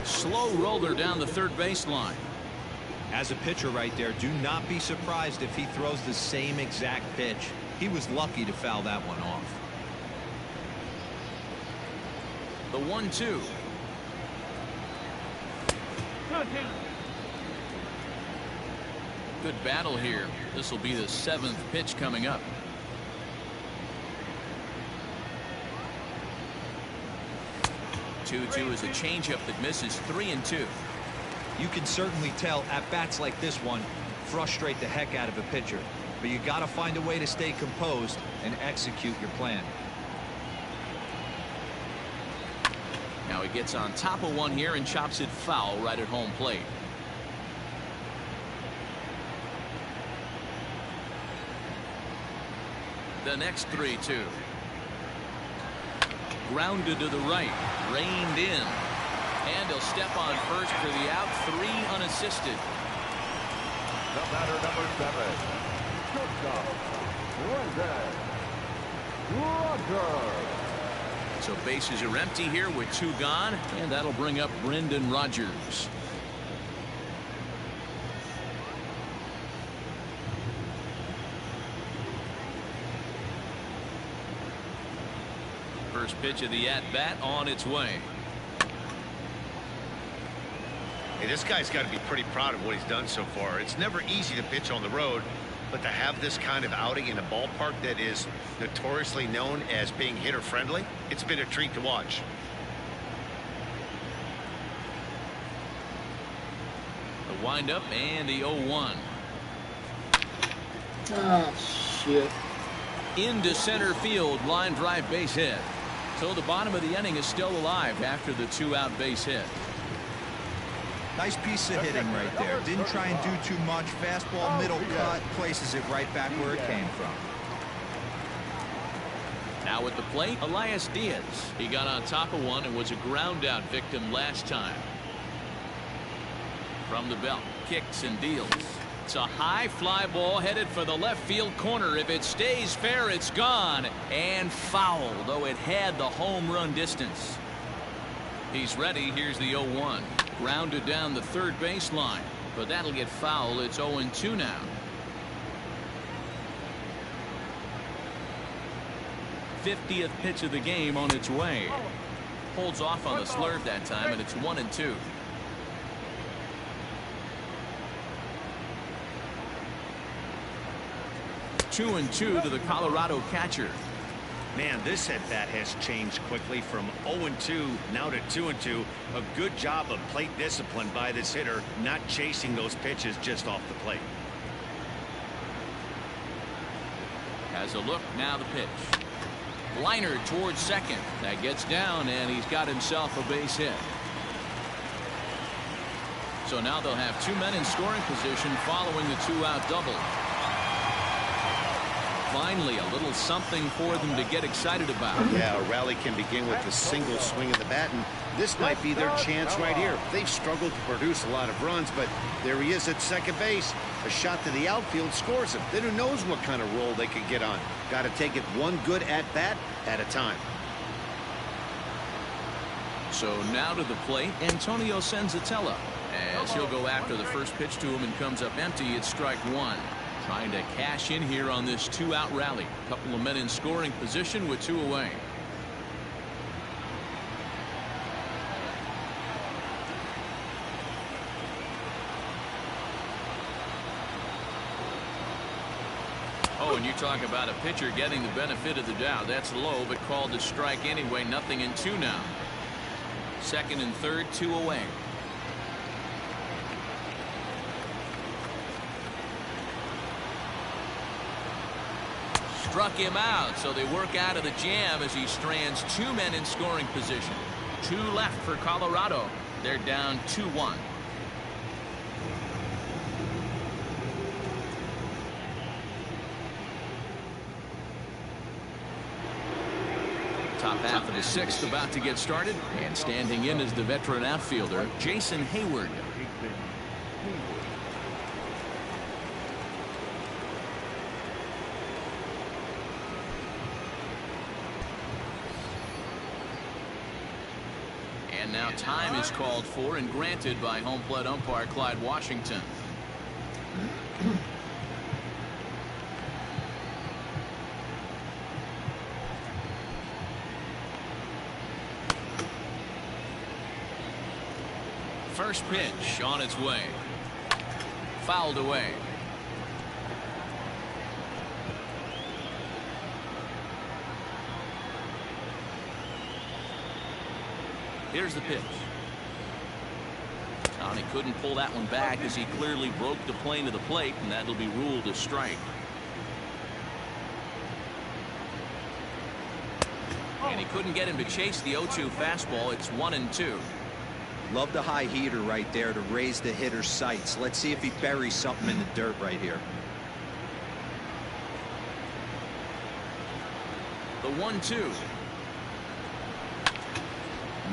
Slow roller down the third baseline. As a pitcher right there, do not be surprised if he throws the same exact pitch. He was lucky to foul that one off. The 1-2. Good battle here. This will be the seventh pitch coming up. Two is a changeup that misses. 3-2. You can certainly tell at bats like this one frustrate the heck out of a pitcher, but you got to find a way to stay composed and execute your plan. Now he gets on top of one here and chops it foul right at home plate. The next 3-2. Grounded to the right, reined in, and he'll step on first for the out. 3 unassisted. The batter, number 7, shortstop, Rogers. So bases are empty here with 2 gone, and that'll bring up Brendan Rodgers. First pitch of the at-bat on its way. Hey, this guy's got to be pretty proud of what he's done so far. It's never easy to pitch on the road, but to have this kind of outing in a ballpark that is notoriously known as being hitter-friendly, it's been a treat to watch. The windup and the 0-1. Oh, shit. Into center field, line drive base hit. So the bottom of the inning is still alive after the 2-out base hit. Nice piece of hitting right there. Didn't try and do too much. Fastball, middle cut, places it right back where it came from. Now at the plate, Elias Diaz. He got on top of one and was a ground out victim last time. From the belt, kicks and deals. It's a high fly ball headed for the left field corner. If it stays fair, it's gone. And foul, though it had the home run distance. He's ready. Here's the 0-1. Grounded down the third baseline, but that'll get foul. It's 0-2 now. '50th pitch of the game on its way. Holds off on the slurve that time, and it's 1-2. Two and 2 to the Colorado catcher. Man, this at bat has changed quickly from 0-2 now to 2-2. A good job of plate discipline by this hitter, not chasing those pitches just off the plate. Has a look, now the pitch. Liner towards second. That gets down, and he's got himself a base hit. So now they'll have 2 men in scoring position following the 2-out double. Finally, a little something for them to get excited about. Yeah, a rally can begin with a single swing of the bat, and this might be their chance right here. They've struggled to produce a lot of runs, but there he is at second base. A shot to the outfield scores him. Then who knows what kind of roll they could get on. Got to take it one good at-bat at a time. So now to the plate, Antonio Senzatela. As he'll go after the first pitch to him and comes up empty, it's strike 1. Trying to cash in here on this 2-out rally. A couple of men in scoring position with 2 away. Oh, and you talk about a pitcher getting the benefit of the doubt. That's low, but called a strike anyway. 0-2 now. Second and third, 2 away. Struck him out, so they work out of the jam as he strands 2 men in scoring position. 2 left for Colorado. They're down 2-1. Top half of the 6th about to get started, and standing in is the veteran outfielder, Jason Hayward. And now time is called for and granted by home plate umpire Clyde Washington. First pitch on its way. Fouled away. Here's the pitch. And he couldn't pull that one back as he clearly broke the plane of the plate, and that'll be ruled a strike. And he couldn't get him to chase the 0-2 fastball. It's 1-2. Love the high heater right there to raise the hitter's sights. Let's see if he buries something in the dirt right here. The 1-2.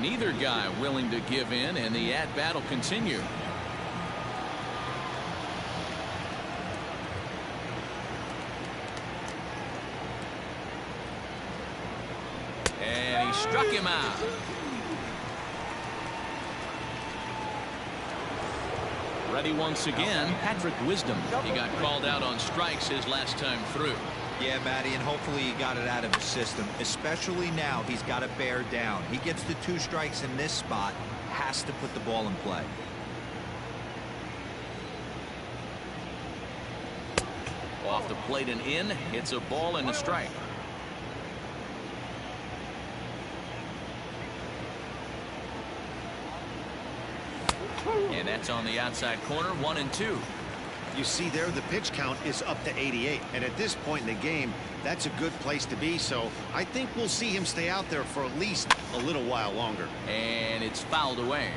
Neither guy willing to give in, and the at-bat will continue. And he struck him out. Ready once again, Patrick Wisdom. He got called out on strikes his last time through. Yeah, Matty, and hopefully he got it out of his system. Especially now, he's got to bear down. He gets the 2 strikes in this spot, has to put the ball in play. Off the plate and in, it's a ball and a strike. And that's on the outside corner, 1-2. You see there, the pitch count is up to 88. And at this point in the game, that's a good place to be. So I think we'll see him stay out there for at least a little while longer. And it's fouled away.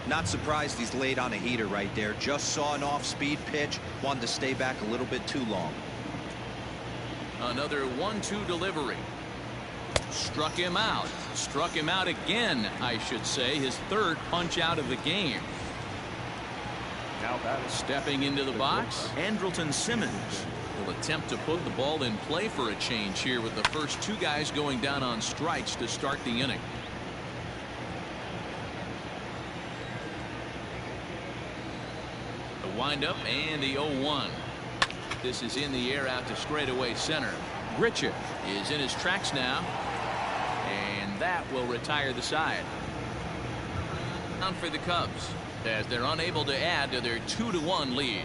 Not surprised he's laid on a heater right there. Just saw an off-speed pitch. Wanted to stay back a little bit too long. Another 1-2 delivery. Struck him out. Struck him out again, I should say. His 3rd punch out of the game. Now batting. Stepping into the box, Andrelton Simmons will attempt to put the ball in play for a change here with the first 2 guys going down on strikes to start the inning. The windup and the 0-1. This is in the air out to straightaway center. Grichuk is in his tracks now, and that will retire the side. Down for the Cubs, as they're unable to add to their 2-1 lead.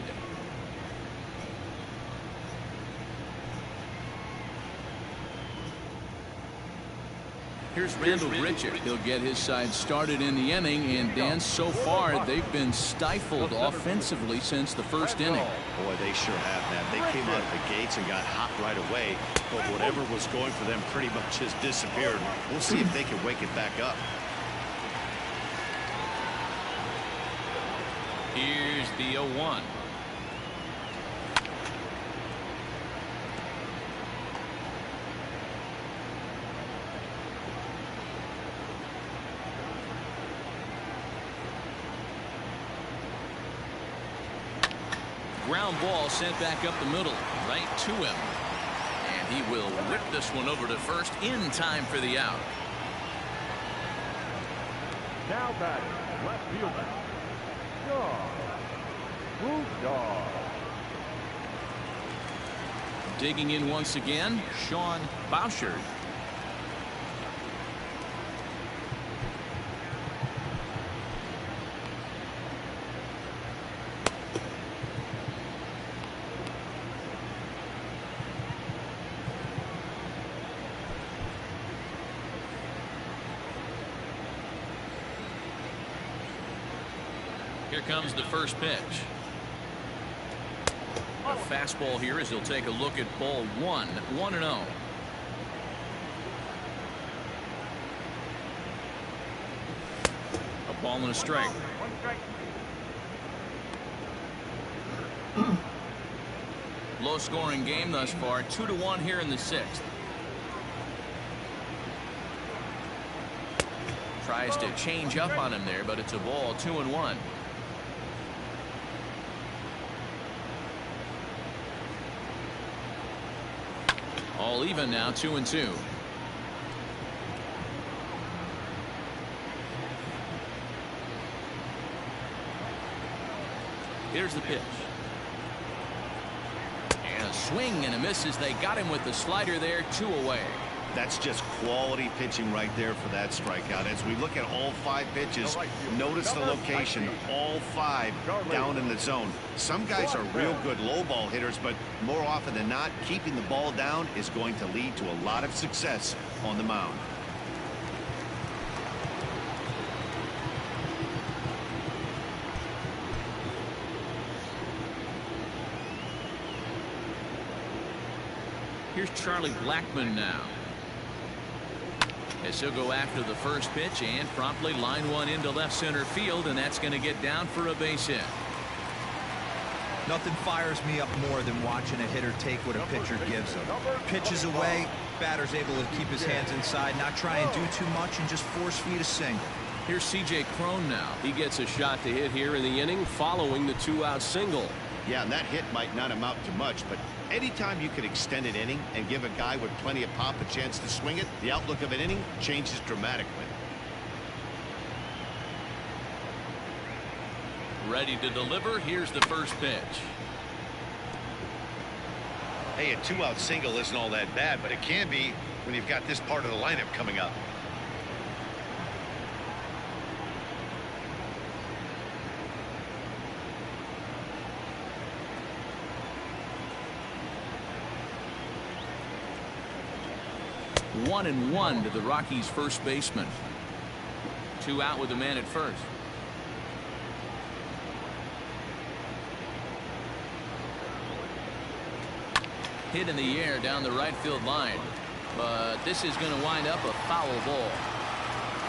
Here's Randall Grichuk. He'll get his side started in the inning, and Dan, so far they've been stifled offensively since the first inning. Boy, they sure have, man. They came out of the gates and got hot right away, but whatever was going for them pretty much has disappeared. We'll see if they can wake it back up. Here's the 0-1. Ground ball sent back up the middle, right to him. And he will whip this one over to first in time for the out. Now batting, left fielder. Dog. Digging in once again, Sean Bouchard. Here comes the first pitch. A fastball here as he'll take a look at ball 1, 1-0. A ball and a strike. Low scoring game thus far, 2-1 here in the 6th. Tries to change up on him there, but it's a ball, 2-1. All even now, 2-2. Here's the pitch. And a swing and a miss as they got him with the slider there, 2 away. That's just quality pitching right there for that strikeout. As we look at all 5 pitches, notice the location, all 5 down in the zone. Some guys are real good low ball hitters, but more often than not, keeping the ball down is going to lead to a lot of success on the mound. Here's Charlie Blackmon now. As he'll go after the first pitch and promptly line one into left center field, and that's going to get down for a base hit. Nothing fires me up more than watching a hitter take what a pitcher gives him. Pitches away, batter's able to keep his hands inside, not try and do too much, and just force feed a single. Here's C.J. Cron now. He gets a shot to hit here in the inning following the 2-out single. Yeah, and that hit might not amount to much, but anytime you can extend an inning and give a guy with plenty of pop a chance to swing it, the outlook of an inning changes dramatically. Ready to deliver. Here's the first pitch. Hey, a 2-out single isn't all that bad, but it can be when you've got this part of the lineup coming up. One and one to the Rockies first baseman. 2 out with a man at first. Hit in the air down the right field line, but this is going to wind up a foul ball.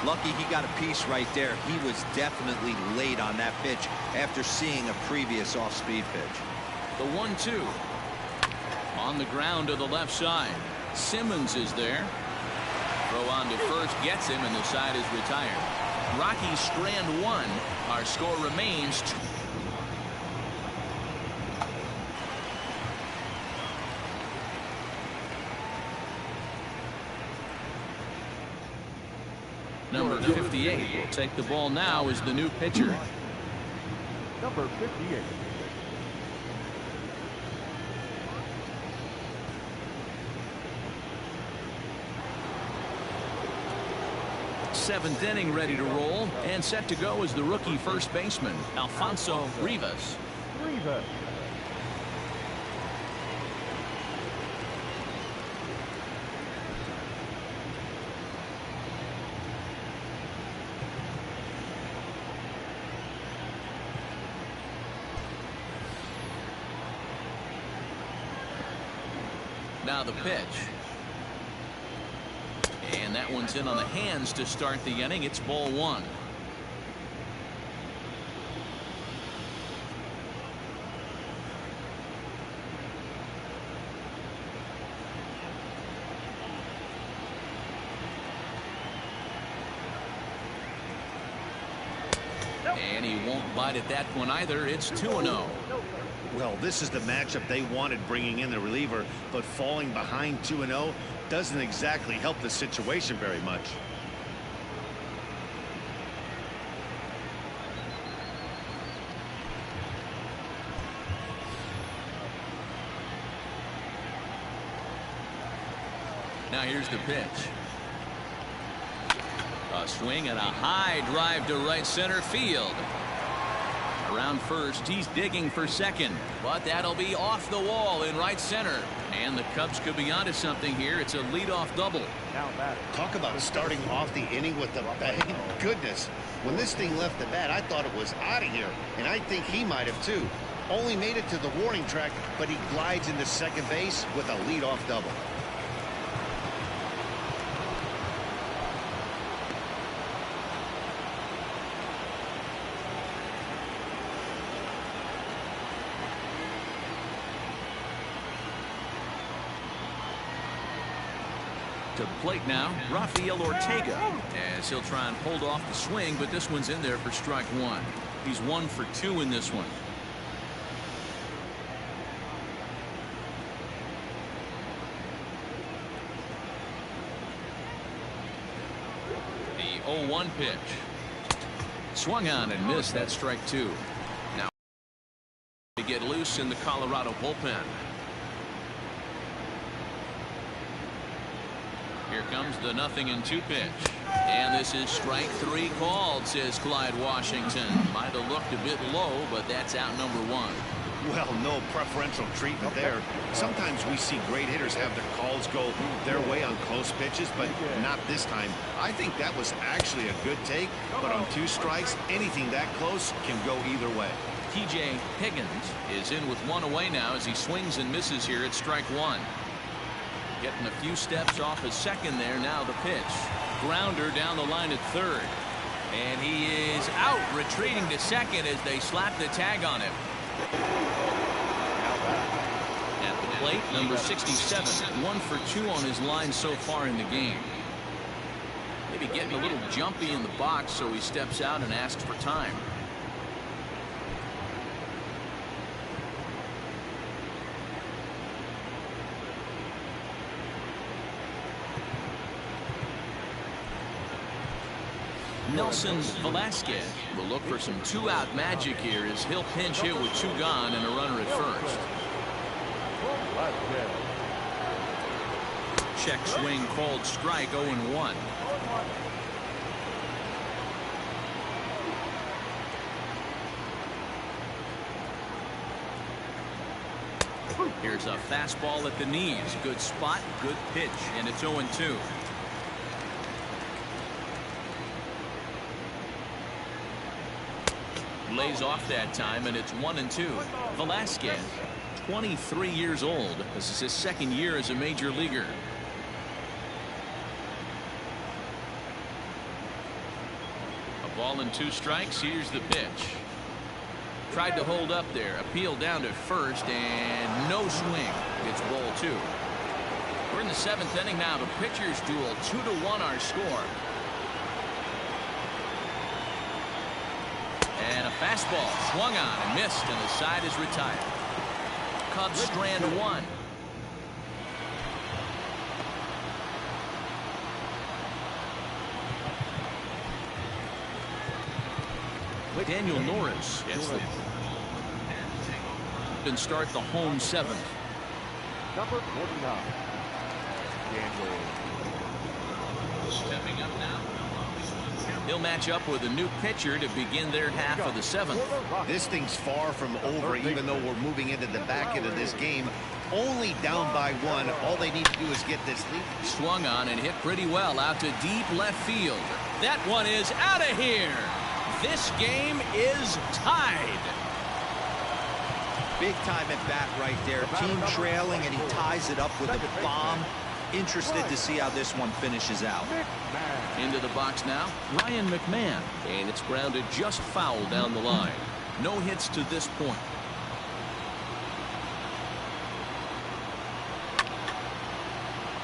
Lucky he got a piece right there. He was definitely late on that pitch after seeing a previous off-speed pitch. The 1-2 on the ground to the left side. Simmons is there. Throw on to first, gets him, and the side is retired. Rockies strand one. Our score remains 2. Number 58 will take the ball now as the new pitcher. Number 58. Seventh inning ready to roll, and set to go is the rookie first baseman, Alfonso Rivas. Rivas. Now the pitch. And that one's in on the hands to start the inning. It's ball 1. And he won't bite at that one either. It's 2-0. Well, this is the matchup they wanted, bringing in the reliever, but falling behind 2-0 doesn't exactly help the situation very much. Now here's the pitch. A swing and a high drive to right center field. Around first, he's digging for second, but that'll be off the wall in right center. And the Cubs could be onto something here. It's a leadoff double. Now batter. Talk about starting off the inning with a bang. Goodness, when this thing left the bat, I thought it was out of here, and I think he might have too. Only made it to the warning track, but he glides into second base with a leadoff double. To the plate now, Rafael Ortega, as he'll try and hold off the swing, but this one's in there for strike 1. He's 1 for 2 in this one. The 0-1 pitch. Swung on and missed. That's strike 2. Now to get loose in the Colorado bullpen. Here comes the 0-2 pitch. And this is strike 3 called, says Clyde Washington. Might have looked a bit low, but that's out number 1. Well, no preferential treatment there. Sometimes we see great hitters have their calls go their way on close pitches, but not this time. I think that was actually a good take, but on 2 strikes, anything that close can go either way. TJ Higgins is in with 1 away now as he swings and misses here at strike 1. Getting a few steps off his second there. Now the pitch. Grounder down the line at third. And he is out, retreating to second as they slap the tag on him. At the plate, number 67. 1 for 2 on his line so far in the game. Maybe getting a little jumpy in the box, so he steps out and asks for time. Nelson Velasquez will look for some two-out magic here as he'll pinch hit with 2 gone and a runner at first. Check swing called strike. 0-1. Here's a fastball at the knees. Good spot, good pitch, and it's 0-2. Lays off that time, and it's 1-2. Velasquez, 23 years old. This is his second year as a major leaguer. A ball and 2 strikes. Here's the pitch. Tried to hold up there. Appeal down to first, and no swing. It's ball 2. We're in the 7th inning now. The pitchers duel. 2-1 our score. And a fastball swung on and missed, and the side is retired. Cubs strand 1. Daniel Norris gets the and start the home 7th. Number 49. Daniel. Stepping up now. He'll match up with a new pitcher to begin their half of the 7th. This thing's far from over, even though we're moving into the back end of this game. Only down by 1. All they need to do is get this lead. Swung on and hit pretty well out to deep left field. That one is out of here. This game is tied. Big time at bat right there. Team trailing, and he ties it up with a bomb. Interested to see how this one finishes out. Into the box now, Ryan McMahon, and it's grounded just foul down the line. No hits to this point.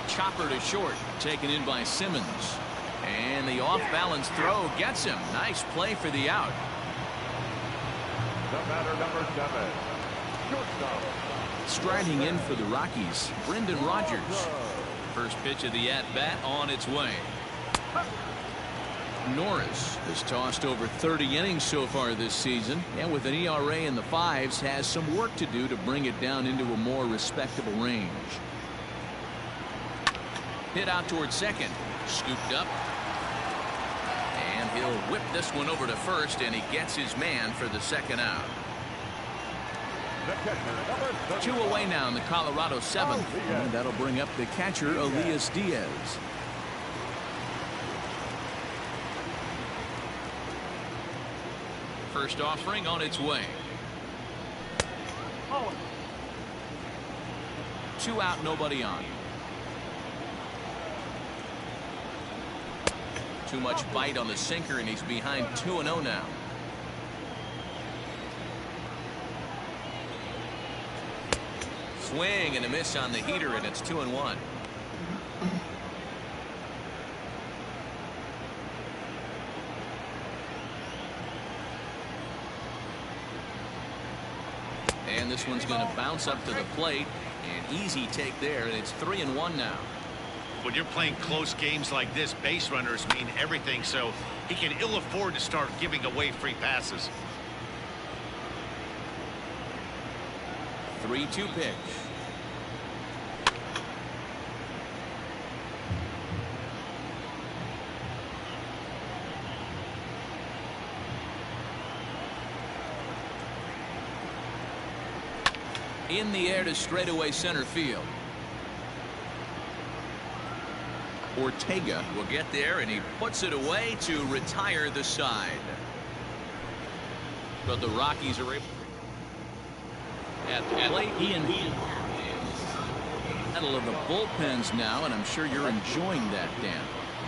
Chopper to short, taken in by Simmons. And the off-balance throw gets him. Nice play for the out. The batter, number 7. Shortstop. Striding in for the Rockies, Brendan Rodgers. First pitch of the at-bat on its way. Norris has tossed over 30 innings so far this season, and with an ERA in the 5s has some work to do to bring it down into a more respectable range. Hit out towards second, scooped up, and he'll whip this one over to first, and he gets his man for the second out. 2 away now in the Colorado 7th, and that'll bring up the catcher Elias Diaz. First offering on its way. 2 out, nobody on. Too much bite on the sinker, and he's behind 2-0 now. Swing and a miss on the heater, and it's 2-1. And this one's going to bounce up to the plate. An easy take there, and it's 3-1 now. When you're playing close games like this, base runners mean everything, so he can ill afford to start giving away free passes. 3-2 pitch. In the air to straightaway center field. Ortega will get there, and he puts it away to retire the side. But the Rockies are able at the plate. Ian. Battle of the bullpens now, and I'm sure you're enjoying that, Dan.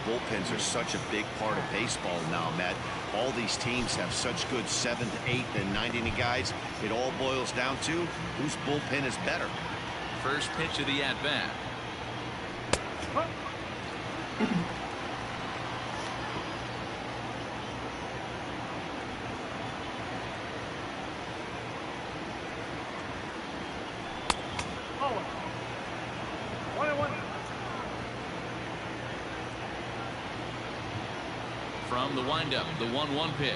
Bullpens are such a big part of baseball now, Matt. All these teams have such good 7th, 8th, and 9th inning guys. It all boils down to whose bullpen is better. First pitch of the at-bat. From the windup, the 1-1 pitch.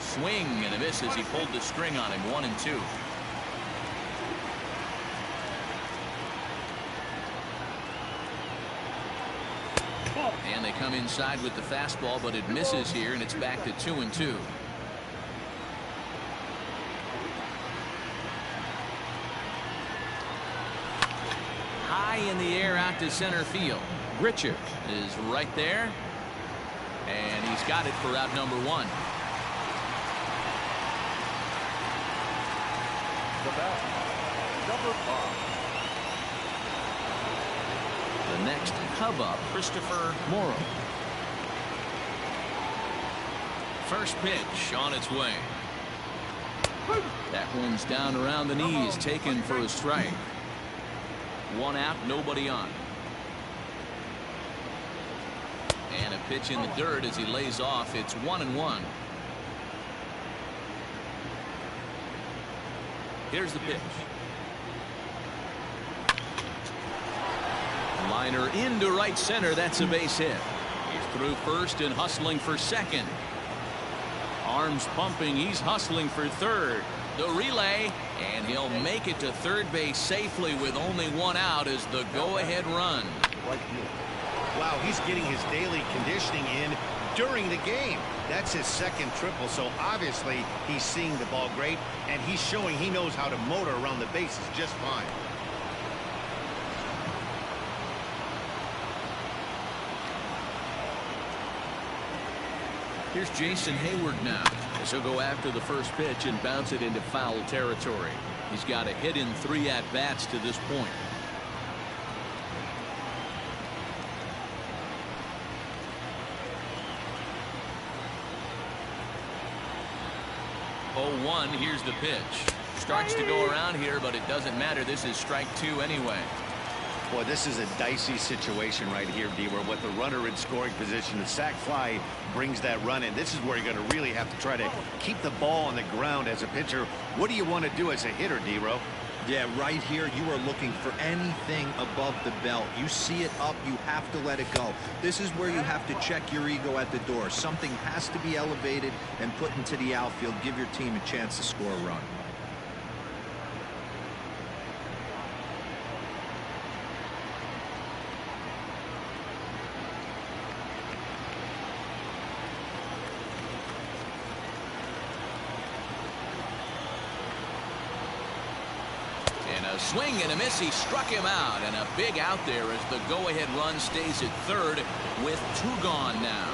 Swing and a miss as he pulled the string on him. 1-2. And they come inside with the fastball, but it misses here, and it's back to 2-2. High in the air out to center field. Gritcher is right there, and he's got it for out number 1. The bat, number 5. The next Cub up, Christopher Morrow. First pitch on its way. That one's down around the knees, taken for a strike. 1 out, nobody on. And a pitch in the dirt as he lays off. It's 1-1. Here's the pitch. Liner into right center. That's a base hit. He's through first and hustling for second. Arms pumping. He's hustling for third. The relay, and he'll make it to third base safely with only 1 out as the go-ahead run. Wow, he's getting his daily conditioning in during the game. That's his second triple, so obviously he's seeing the ball great, and he's showing he knows how to motor around the bases just fine. Here's Jason Hayward now, as he'll go after the first pitch and bounce it into foul territory. He's got a hit in 3 at-bats to this point. Oh, 1, here's the pitch. Starts to go around here, but it doesn't matter. This is strike 2 anyway. Boy, this is a dicey situation right here, D, where with the runner in scoring position, the sac fly brings that run in. This is where you're going to really have to try to keep the ball on the ground as a pitcher. What do you want to do as a hitter, D-Ro? Yeah, right here, you are looking for anything above the belt. You see it up, you have to let it go. This is where you have to check your ego at the door. Something has to be elevated and put into the outfield. Give your team a chance to score a run. A swing and a miss. He struck him out, and a big out there as the go-ahead run stays at third with 2 gone now.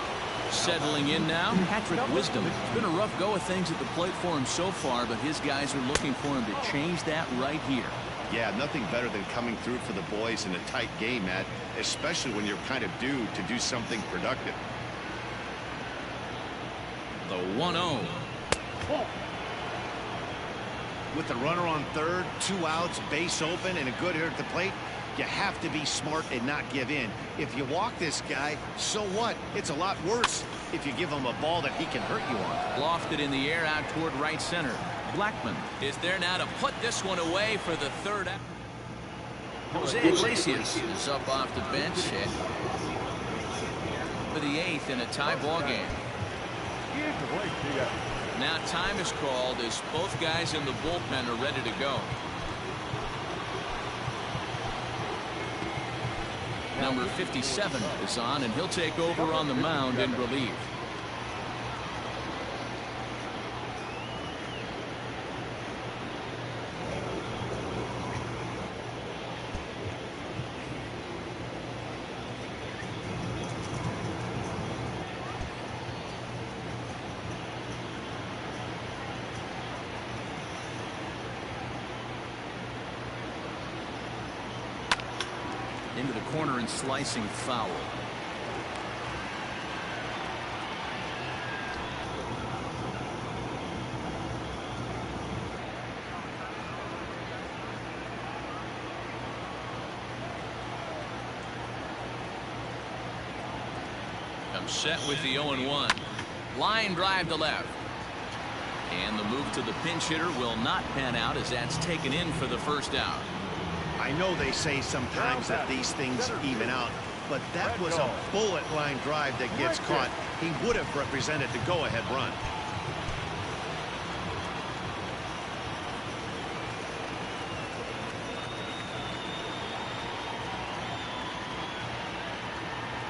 Settling in now, Patrick Wisdom. It's been a rough go of things at the plate for him so far, but his guys are looking for him to change that right here. Yeah, nothing better than coming through for the boys in a tight game, Matt, especially when you're kind of due to do something productive. The 1-0. With the runner on third, 2 outs, base open, and a good hitter at the plate, you have to be smart and not give in. If you walk this guy, so what? It's a lot worse if you give him a ball that he can hurt you on. Lofted in the air out toward right center. Blackman is there now to put this one away for the third out. Jose Iglesias is up off the bench for the 8th in a tie ball game. Now time is called as both guys in the bullpen are ready to go. Number 57 is on, and he'll take over on the mound in relief. into the corner and slicing foul. Comes set with the 0-1. Line drive to left. And the move to the pinch hitter will not pan out as that's taken in for the first out. I know they say sometimes that these things even out, but that was a bullet line drive that gets caught. He would have represented the go-ahead run.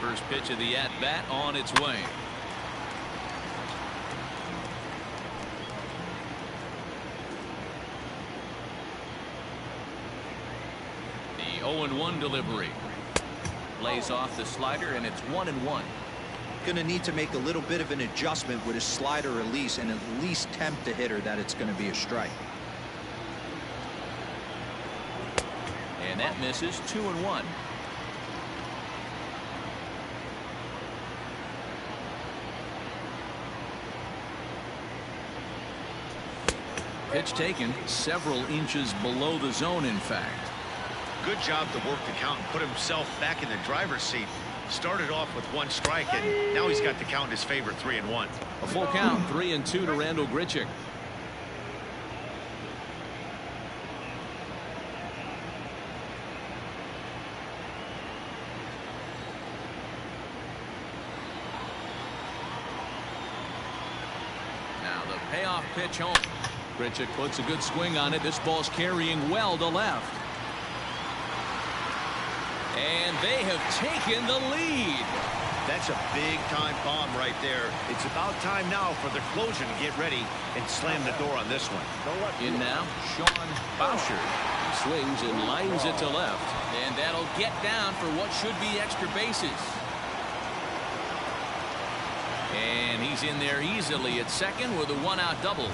First pitch of the at-bat on its way. The 0-1 delivery. Lays off the slider, and it's 1-1. Going to need to make a little bit of an adjustment with his slider release and at least tempt the hitter that it's going to be a strike. And that misses. 2-1. Pitch taken several inches below the zone, in fact. Good job to work the count and put himself back in the driver's seat. Started off with 1 strike, and now he's got the count in his favor, 3-1. A full count, 3-2 to Randall Grichuk. Now the payoff pitch home. Grichuk puts a good swing on it. This ball's carrying well to left. And they have taken the lead. That's a big-time bomb right there. It's about time now for the closer to get ready and slam the door on this one. In now, Sean Boucher. He swings and lines it to left. And that'll get down for what should be extra bases. And he's in there easily at second with a 1-out double.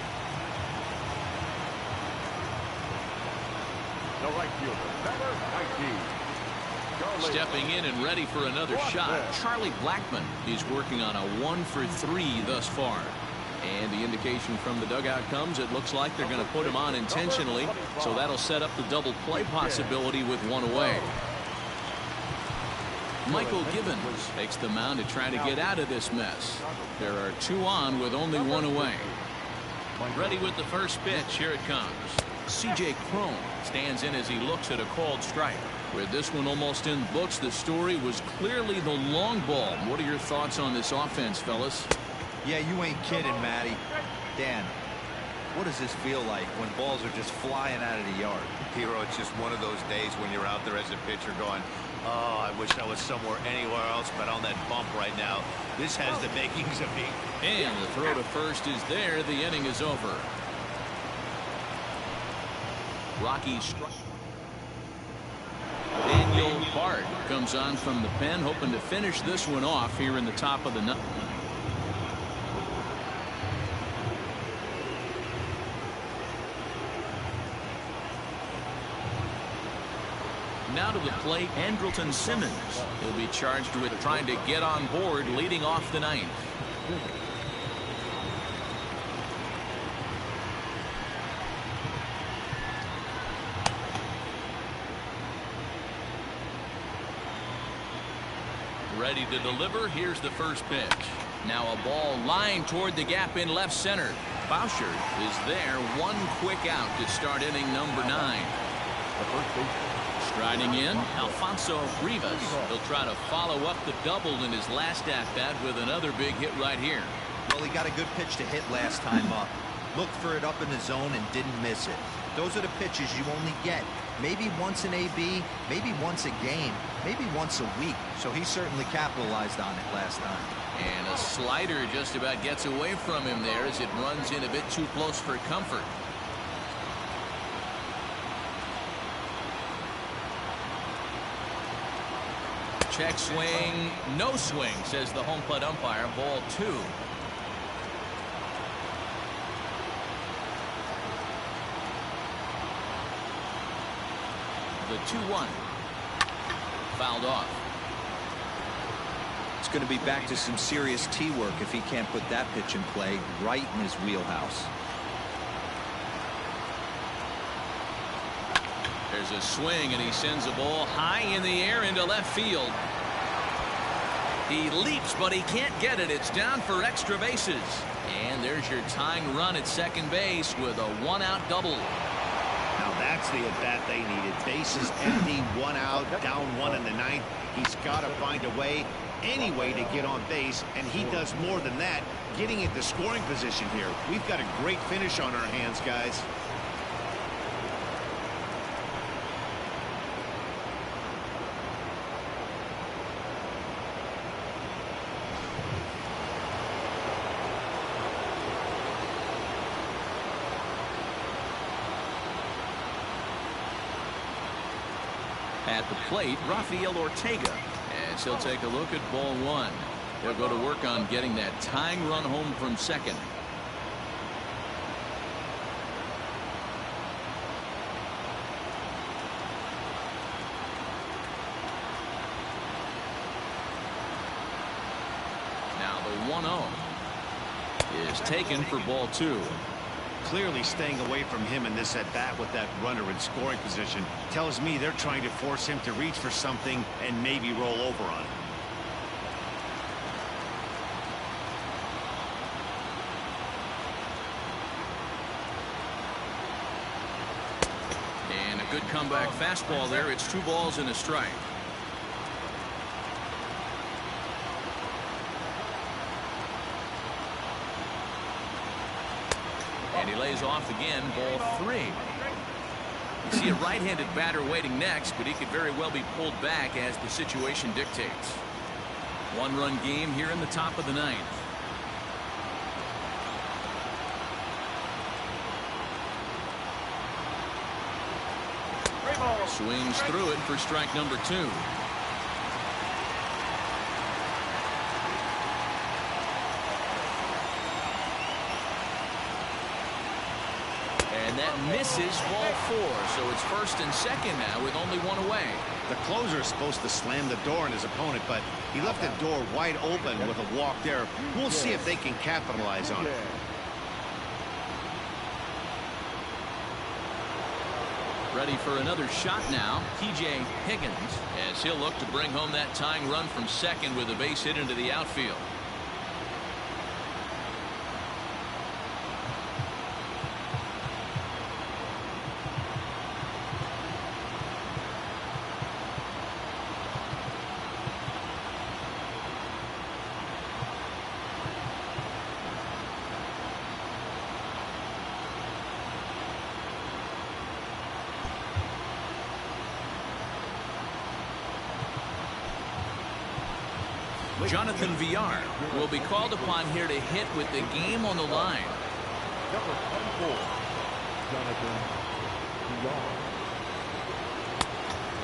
The right fielder, number 19. Stepping in and ready for another shot, Charlie Blackmon is working on a 1 for 3 thus far. And the indication from the dugout comes, it looks like they're going to put him on intentionally, so that'll set up the double play possibility with 1 away. Michael Gibbons takes the mound to try to get out of this mess. There are 2 on with only 1 away. Ready with the first pitch. Here it comes. C.J. Cron stands in as he looks at a called strike. With this one almost in books, the story was clearly the long ball. What are your thoughts on this offense, fellas? Yeah, you ain't kidding, Matty. Dan, what does this feel like when balls are just flying out of the yard? Hero, it's just one of those days when you're out there as a pitcher going, oh, I wish I was somewhere anywhere else but on that bump right now. This has the makings of me. And the throw to first is there. The inning is over. Rockies strike. Daniel Bard comes on from the pen, hoping to finish this one off here in the top of the ninth. Now to the plate, Andrelton Simmons. He'll be charged with trying to get on board, leading off the ninth. Ready to deliver. Here's the first pitch. Now a ball lined toward the gap in left center. Boucher is there. 1 quick out to start inning number 9. Striding in, Alfonso Rivas. He'll try to follow up the double in his last at-bat with another big hit right here. Well, he got a good pitch to hit last time up. Looked for it up in the zone and didn't miss it. Those are the pitches you only get. Maybe once an AB, maybe once a game, maybe once a week. So he certainly capitalized on it last time. And a slider just about gets away from him there as it runs in a bit too close for comfort. Check swing, no swing, says the home plate umpire. Ball 2. The 2-1. fouled off. It's going to be back to some serious tee work if he can't put that pitch in play right in his wheelhouse. There's a swing, and he sends the ball high in the air into left field. He leaps, but he can't get it. It's down for extra bases. And there's your tying run at second base with a one-out double. Now that's the at-bat they needed. Bases empty, one out, down one in the ninth. He's got to find a way, any way to get on base, and he does more than that, getting into scoring position here. We've got a great finish on our hands, guys. At the plate, Rafael Ortega, as he'll take a look at ball one. They'll go to work on getting that tying run home from second. Now the 1-0 is taken for ball two. Clearly staying away from him in this at-bat with that runner in scoring position tells me they're trying to force him to reach for something and maybe roll over on it. And a good comeback fastball there. It's 2 balls and a strike. And he lays off again, ball 3. You see a right-handed batter waiting next, but he could very well be pulled back as the situation dictates. 1-run game here in the top of the 9th. Swings through it for strike number 2. And that misses ball 4, so it's first and second now with only 1 away. The closer is supposed to slam the door on his opponent, but he left the door wide open with a walk there. We'll see if they can capitalize on it. Ready for another shot now, T.J. Higgins, as he'll look to bring home that tying run from second with a base hit into the outfield. Jonathan Villar will be called upon here to hit with the game on the line. Number 24, Jonathan Villar.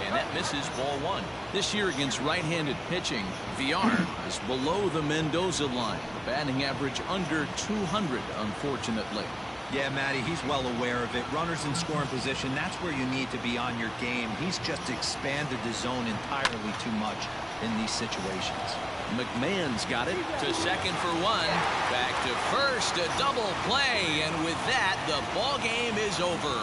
And that misses ball 1. This year against right-handed pitching, Villar is below the Mendoza line. Batting average under 200, unfortunately. Yeah, Matty, he's well aware of it. Runners in scoring position, that's where you need to be on your game. He's just expanded the zone entirely too much in these situations. McMahon's got it to second for 1. Back to first, a double play, and with that, the ball game is over.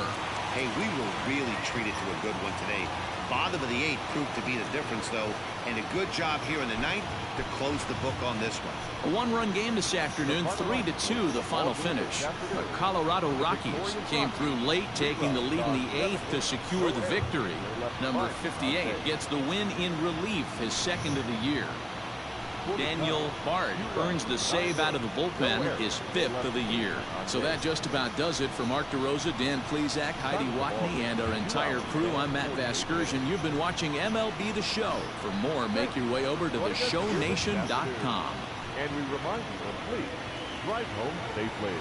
Hey, we were really treated to a good one today. Bottom of the 8th proved to be the difference, though, and a good job here in the 9th to close the book on this one. A 1-run game this afternoon, 3-2 the final finish. The Colorado Rockies came through late, taking the lead in the 8th to secure the victory. Number 58 gets the win in relief, his second of the year. Daniel Bard earns the save out of the bullpen, his 5th of the year. So that just about does it for Mark DeRosa, Dan Plesac, Heidi Watney, and our entire crew. I'm Matt Vasgersian. You've been watching MLB The Show. For more, make your way over to theshownation.com. And we remind you to please drive home safely.